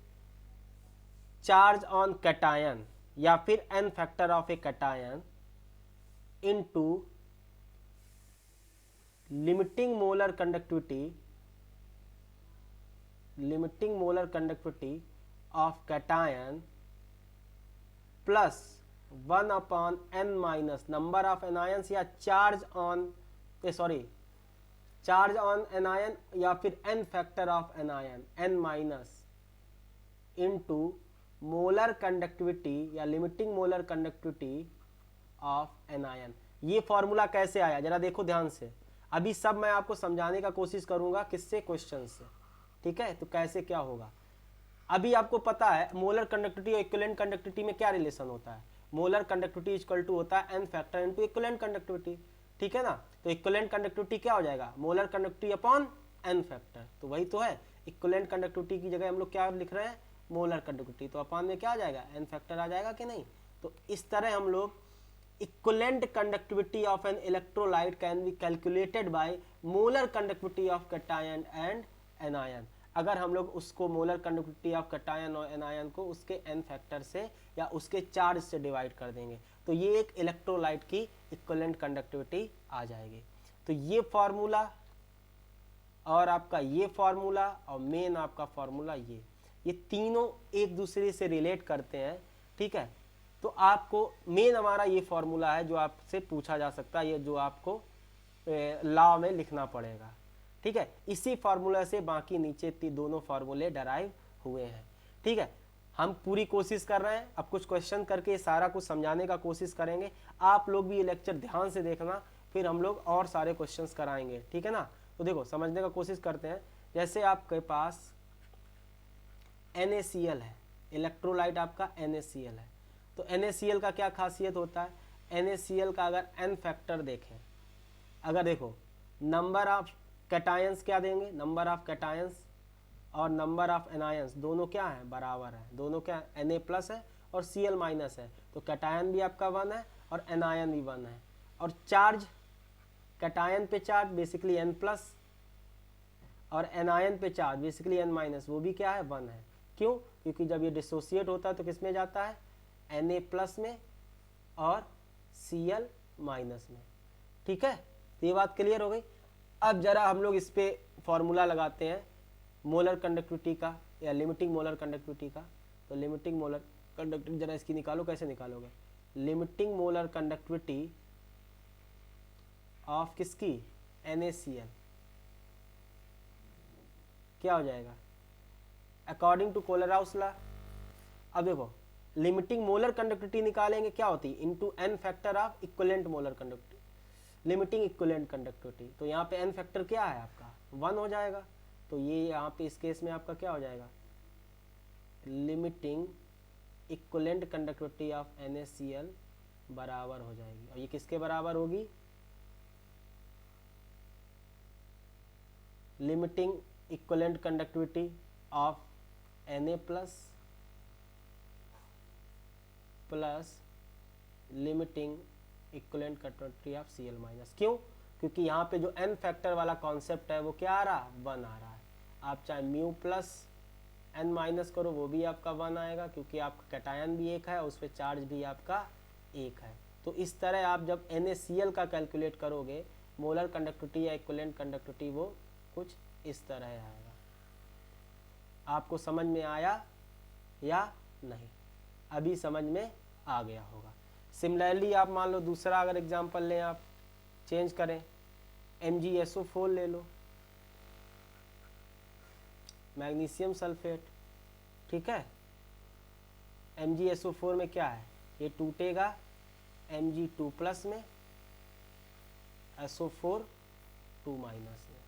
charge on cation या फिर n factor of a cation into limiting molar conductivity of cation plus 1/n minus number of anions या चार्ज ऑन एनायन या फिर n factor of anion n minus into molar conductivity या limiting molar conductivity of anion. ये formula कैसे आया जरा देखो ध्यान से, अभी सब मैं आपको समझाने का कोशिश करूंगा किससे, क्वेश्चन से, ठीक है। तो कैसे क्या होगा, अभी आपको पता है मोलर कंडक्टिविटी और इक्विवेलेंट कंडक्टिविटी में क्या रिलेशन होता है, मोलर कंडक्टिविटी इक्वल टू होता है n factor into equivalent conductivity, ठीक है ना। तो इक्विवेलेंट कंडक्टिविटी क्या हो जाएगा, molar conductivity upon n factor, तो वही तो है। इक्विवेलेंट कंडक्टिविटी की जगह हम लोग क्या लिख रहे हैं, मोलर कंडक्टिविटी, तो अपॉन में क्या आ जाएगा, n फैक्टर आ जाएगा कि नहीं। तो इस तरह हम लोग equivalent conductivity of an electrolyte can be calculated by molar conductivity of cation and anion। अगर हम लोग उसको मोलर कंडक्टिविटी ऑफ कैटायन और एनायन को उसके n फैक्टर से या उसके चार्ज से डिवाइड कर देंगे तो ये एक इलेक्ट्रोलाइट की इक्विवेलेंट कंडक्टिविटी आ जाएगी। तो ये फार्मूला और आपका ये फार्मूला और मेन आपका फार्मूला ये तीनों एक दूसरे से रिलेट करते हैं, ठीक है। तो आपको मेन हमारा ये फार्मूला है जो आपसे पूछा जा सकता है, ये जो आपको लॉ में लिखना पड़ेगा, ठीक है। इसी फार्मूला से बाकी नीचे दोनों फार्मूले डराइव हुए हैं, ठीक है। हम पूरी कोशिश कर रहे हैं, अब कुछ क्वेश्चन करके सारा कुछ समझाने का कोशिश करेंगे। आप लोग भी ये लेक्चर ध्यान से देखना, फिर हम लोग और सारे क्वेश्चंस कराएंगे, ठीक है ना। तो देखो समझने का कोशिश करते हैं। जैसे आपके पास NaCl है, इलेक्ट्रोलाइट आपका NaCl है, तो NaCl का क्या खासियत होता है, NaCl का अगर n फैक्टर देखें, अगर देखो नंबर ऑफ कैटायंस क्या देंगे, नंबर ऑफ कैटायंस और नंबर ऑफ एनायंस दोनों क्या है, बराबर है, दोनों क्या है, Na प्लस है और Cl माइनस है, तो कैटायन भी आपका 1 है और एनायन भी 1 है। और चार्ज कैटायन पे चार्ज बेसिकली n प्लस और एनायन पे चार्ज बेसिकली N माइनस, वो भी क्या है 1 है। क्यों? क्योंकि जब ये डिसोसिएट होता है तो किस में जाता है, Na प्लस में और Cl माइनस में। ठीक है, तो ये बात क्लियर हो गई। अब जरा हम लोग इस पे फॉर्मूला लगाते हैं मोलर कंडक्टिविटी का या लिमिटिंग मोलर कंडक्टिविटी का। तो लिमिटिंग मोलर कंडक्टिविटी जरा इसकी निकालो, कैसे निकालोगे, लिमिटिंग मोलर कंडक्टिविटी ऑफ किसकी, NaCl, क्या हो जाएगा अकॉर्डिंग टू कोलराउस लॉ। अब देखो लिमिटिंग मोलर कंडक्टिविटी निकालेंगे, क्या होती है, into n factor of equivalent molar conductivity, limiting equivalent conductivity. तो यहाँ पे n फैक्टर क्या है आपका 1 हो जाएगा। तो ये यहाँ पे इस केस में आपका क्या हो जाएगा, limiting equivalent conductivity of NaCl बराबर हो जाएगी। और ये किसके बराबर होगी, limiting equivalent conductivity of Na plus limiting equivalent conductivity of Cl minus. क्यों? क्योंकि यहाँ पे जो n फैक्टर वाला कॉन्सेप्ट है वो क्या आ रहा, 1 आ रहा है। आप चाहे म्यू प्लस n माइनस करो वो भी आपका 1 आएगा, क्योंकि आपका कैटायन भी एक है और उस पर चार्ज भी आपका एक है। तो इस तरह आप जब NaCl का कैलकुलेट करोगे मोलर कंडक्टिविटी या इक्विवेलेंट कंडक्टिविटी, वो कुछ इस तरह आएगा। आपको समझ में आया या नहीं? अभी समझ में आ गया होगा। सिमिलरली आप मान लो दूसरा अगर एग्जांपल लें, आप चेंज करें, MgSO4 ले लो, मैग्नीशियम सल्फेट। ठीक है, MgSO4 में क्या है, ये टूटेगा Mg2 प्लस में, SO4 2 माइनस में।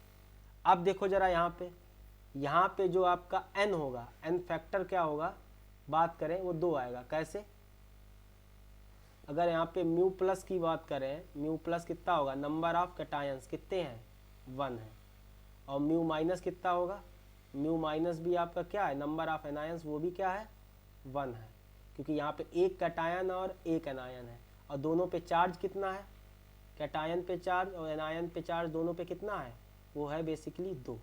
अब देखो जरा यहाँ पे जो आपका n होगा, n फैक्टर क्या होगा, बात करें वो 2 आएगा। कैसे? अगर यहाँ पे म्यू प्लस की बात करें, म्यू प्लस कितना होगा, नंबर ऑफ कैटायंस कितने हैं 1 है। और म्यू माइनस कितना होगा, म्यू माइनस भी आपका क्या है, नंबर ऑफ एनायंस, वो भी क्या है 1 है। क्योंकि यहाँ पे एक कैटायन और एक एनायन है और दोनों पे चार्ज कितना है, कैटायन पे चार्ज और एनायन पे चार्ज दोनों पे कितना है, वो है बेसिकली 2।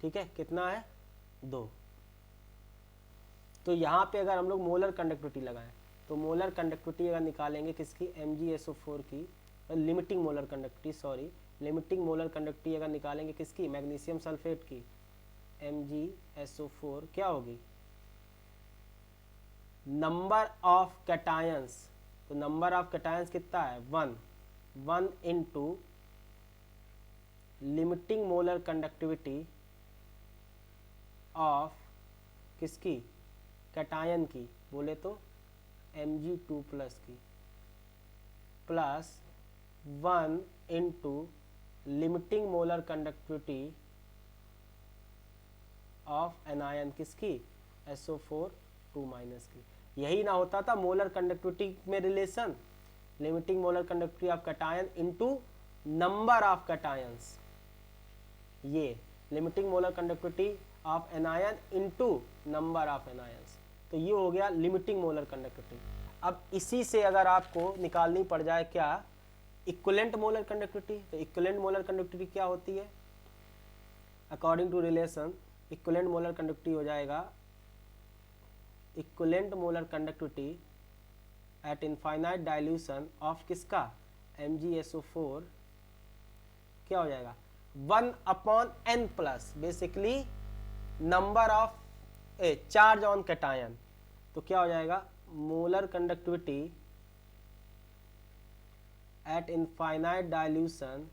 ठीक है, कितना है 2। तो यहाँ पे अगर हम लोग मोलर कंडक्टिविटी लगाएं तो मोलर कंडक्टिविटी अगर निकालेंगे किसकी, MgSO4 की, limiting molar conductivity, limiting molar conductivity अगर निकालेंगे किसकी, मैग्नीशियम सल्फेट की, MgSO4 क्या होगी, नंबर ऑफ कैटायंस। तो नंबर ऑफ कैटायंस कितना है 1 into limiting molar conductivity of किसकी, कैटायन की, बोले तो Mg2 प्लस की, plus 1 into limiting molar conductivity of anion किसकी, SO4 2 माइनस की। यही ना होता था मोलर कंडक्टिविटी में relation, limiting molar conductivity of cation into number of cations, ये limiting molar conductivity of anion into number of anions. तो ये हो गया लिमिटिंग मोलर कंडक्टिविटी। अब इसी से अगर आपको निकालनी पड़ जाए क्या, इक्विवेलेंट मोलर कंडक्टिविटी, तो इक्विवेलेंट मोलर कंडक्टिविटी क्या होती है, according to relation equivalent molar conductivity हो जाएगा, equivalent molar conductivity at infinite dilution of किसका, MgSO4 क्या हो जाएगा 1/n plus basically number of charge on cation. तो क्या हो जाएगा, molar conductivity at infinite dilution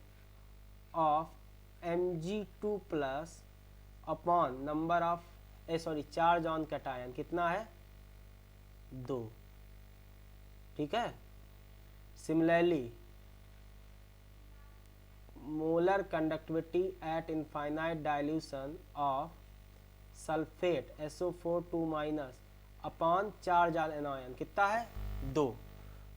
of Mg2 plus upon number of charge on cation कितना है 2। ठीक है, similarly molar conductivity at infinite dilution of sulphate SO4 2 minus upon charge on anion कितना है 2।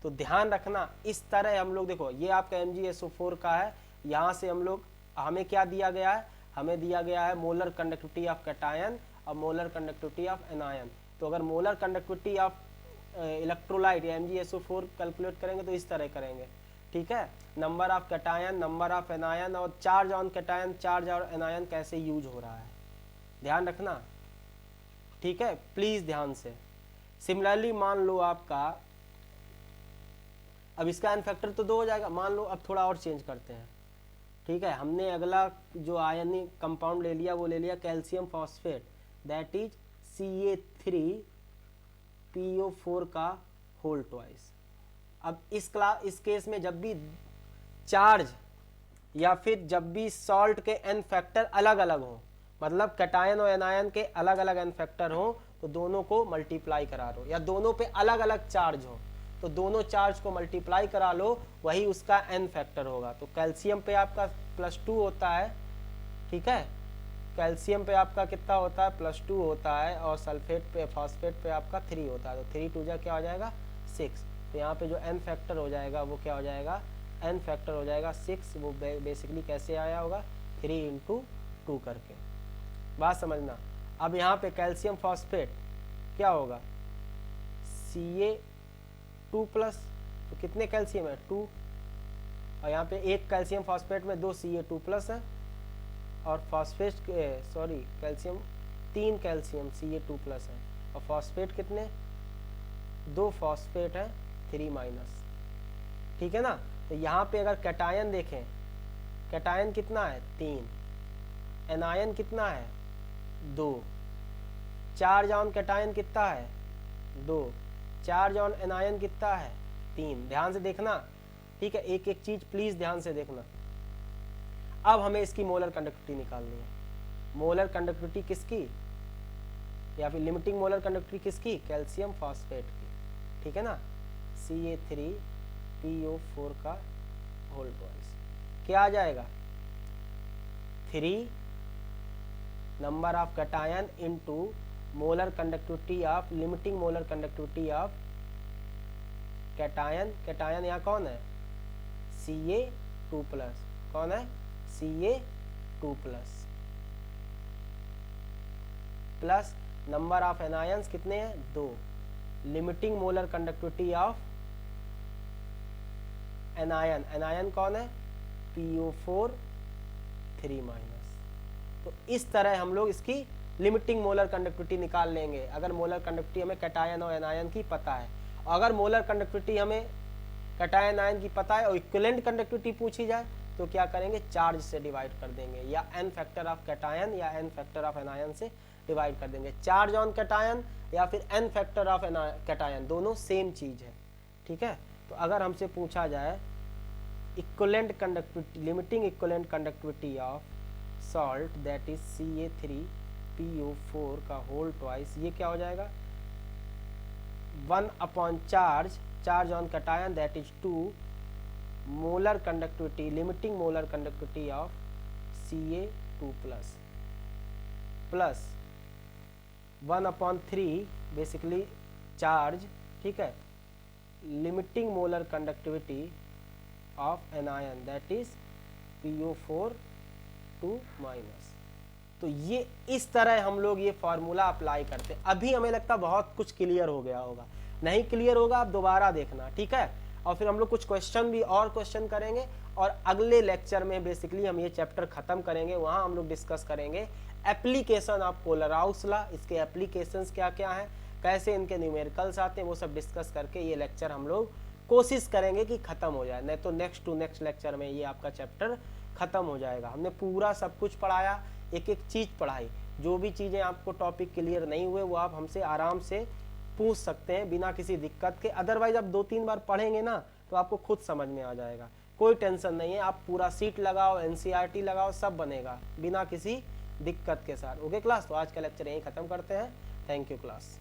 तो ध्यान रखना इस तरह हम लोग, देखो ये आपका MgSO4 का है, यहाँ से हम लोग, हमें क्या दिया गया है, हमें दिया गया है मोलर कंडक्टिविटी ऑफ कैटायन और मोलर कंडक्टिविटी ऑफ एनायन। तो अगर मोलर कंडक्टिविटी ऑफ इलेक्ट्रोलाइट या MgSO4 कैलकुलेट करेंगे तो इस तरह करेंगे, ठीक है, number of cation, number of anion और चार्ज ऑन कैटायन, चार्ज और एनायन कैसे यूज हो रहा है, ध्यान रखना, ठीक है, प्लीज ध्यान से। सिमिलरली मान लो आपका, अब इसका एन फैक्टर तो 2 हो जाएगा, मान लो अब थोड़ा और चेंज करते हैं, ठीक है, हमने अगला जो आयनिक कंपाउंड ले लिया वो ले लिया calcium phosphate, that is CA3PO4 का होल ट्वाइस। अब इस केस में जब भी चार्ज या फिर जब भी सॉल्ट के एन फैक्टर अलग अलग हो, मतलब कैटायन और एनायन के अलग अलग एन फैक्टर हो, तो दोनों को मल्टीप्लाई करा लो, या दोनों पे अलग अलग चार्ज हो तो दोनों चार्ज को मल्टीप्लाई करा लो, वही उसका एन फैक्टर होगा। तो कैल्शियम पे आपका +2 होता है, ठीक है, कैल्शियम पे आपका कितना होता है, +2 होता है, और सल्फेट पे फॉस्फेट पे आपका 3 होता है, तो 3 2 क्या हो जाएगा 6। तो यहाँ पे जो एन फैक्टर हो जाएगा वो क्या हो जाएगा, एन फैक्टर हो जाएगा 6। वो बेसिकली कैसे आया होगा, 3 × 2 करके, बात समझना। अब यहाँ पे कैल्शियम फॉस्फेट क्या होगा, Ca2+, तो कितने कैल्शियम है 2, और यहाँ पे एक कैल्शियम फॉस्फेट में 2 Ca2+ है, और फॉस्फेट कैल्शियम 3 कैल्शियम Ca2+ है, और फॉस्फेट कितने 2 फॉस्फेट है 3-, ठीक है ना। तो यहाँ पे अगर कैटायन देखें, कैटायन कितना है 3, एनायन कितना है 2, चार्ज ऑन कैटायन कितना है 2, चार्ज ऑन एनायन कितना है 3। ध्यान से देखना, ठीक है, एक एक चीज प्लीज ध्यान से देखना। अब हमें इसकी मोलर कंडक्टिविटी निकालनी है। मोलर कंडक्टिविटी किसकी, या फिर लिमिटिंग मोलर कंडक्टिविटी किसकी, कैल्शियम फॉस्फेट की, ठीक है ना, Ca3PO4 का होल ट्वाइस। क्या आ जाएगा 3 number of cation into molar conductivity of, limiting molar conductivity of cation, cation यहाँ कौन है Ca2+, कौन है Ca2+, plus number of anions कितने हैं 2, limiting molar conductivity of anion, anion कौन है PO4 3-। तो इस तरह हम लोग इसकी लिमिटिंग मोलर कंडक्टिविटी निकाल लेंगे, अगर मोलर कंडक्टिविटी हमें कैटायन और एनायन की पता है। अगर मोलर कंडक्टिविटी हमें कैटायन आयन की पता है और इक्विवेलेंट कंडक्टिविटी पूछी जाए तो क्या करेंगे, चार्ज से डिवाइड कर देंगे, या एन फैक्टर ऑफ कैटायन या एन फैक्टर ऑफ एनायन से डिवाइड कर देंगे। चार्ज ऑन कैटायन या फिर एन फैक्टर ऑफ कैटायन, दोनों सेम चीज है, ठीक है। तो अगर हमसे पूछा जाए equivalent conductivity, limiting equivalent conductivity of salt that is Ca3PO4 का होल ट्वाइस, ये क्या हो जाएगा 1/चार्ज, charge on cation that is 2 molar conductivity, limiting molar conductivity of Ca2+ plus 1/3 basically charge, ठीक है, limiting molar conductivity of anion that is PO4 2-। तो ये इस तरह हम लोग ये फॉर्मूला अप्लाई करते हैं। अभी हमें लगता है बहुत कुछ क्लियर हो गया होगा, नहीं क्लियर होगा आप दोबारा देखना, ठीक है। और फिर हम लोग कुछ क्वेश्चन भी और क्वेश्चन करेंगे, और अगले लेक्चर में बेसिकली हम ये चैप्टर खत्म करेंगे, वहां हम लोग डिस्कस करेंगे एप्लीकेशन ऑफ पोलराउस लॉ, इसके एप्लीकेशंस क्या क्या हैं, कैसे इनके न्यूमेरिकल्स आते हैं, वो सब डिस्कस करके ये लेक्चर हम लोग कोशिश करेंगे कि खत्म हो जाए, नहीं तो नेक्स्ट टू नेक्स्ट लेक्चर में ये आपका चैप्टर खत्म हो जाएगा। हमने पूरा सब कुछ पढ़ाया, एक एक चीज पढ़ाई, जो भी चीजें आपको टॉपिक क्लियर नहीं हुए वो आप हमसे आराम से पूछ सकते हैं बिना किसी दिक्कत के। अदरवाइज आप 2-3 बार पढ़ेंगे ना तो आपको खुद समझ में आ जाएगा, कोई टेंशन नहीं है, आप पूरा सीट लगाओ, NCERT लगाओ, सब बनेगा बिना किसी दिक्कत के साथ। ओके क्लास, तो आज का लेक्चर यहीं खत्म करते हैं। Thank you class.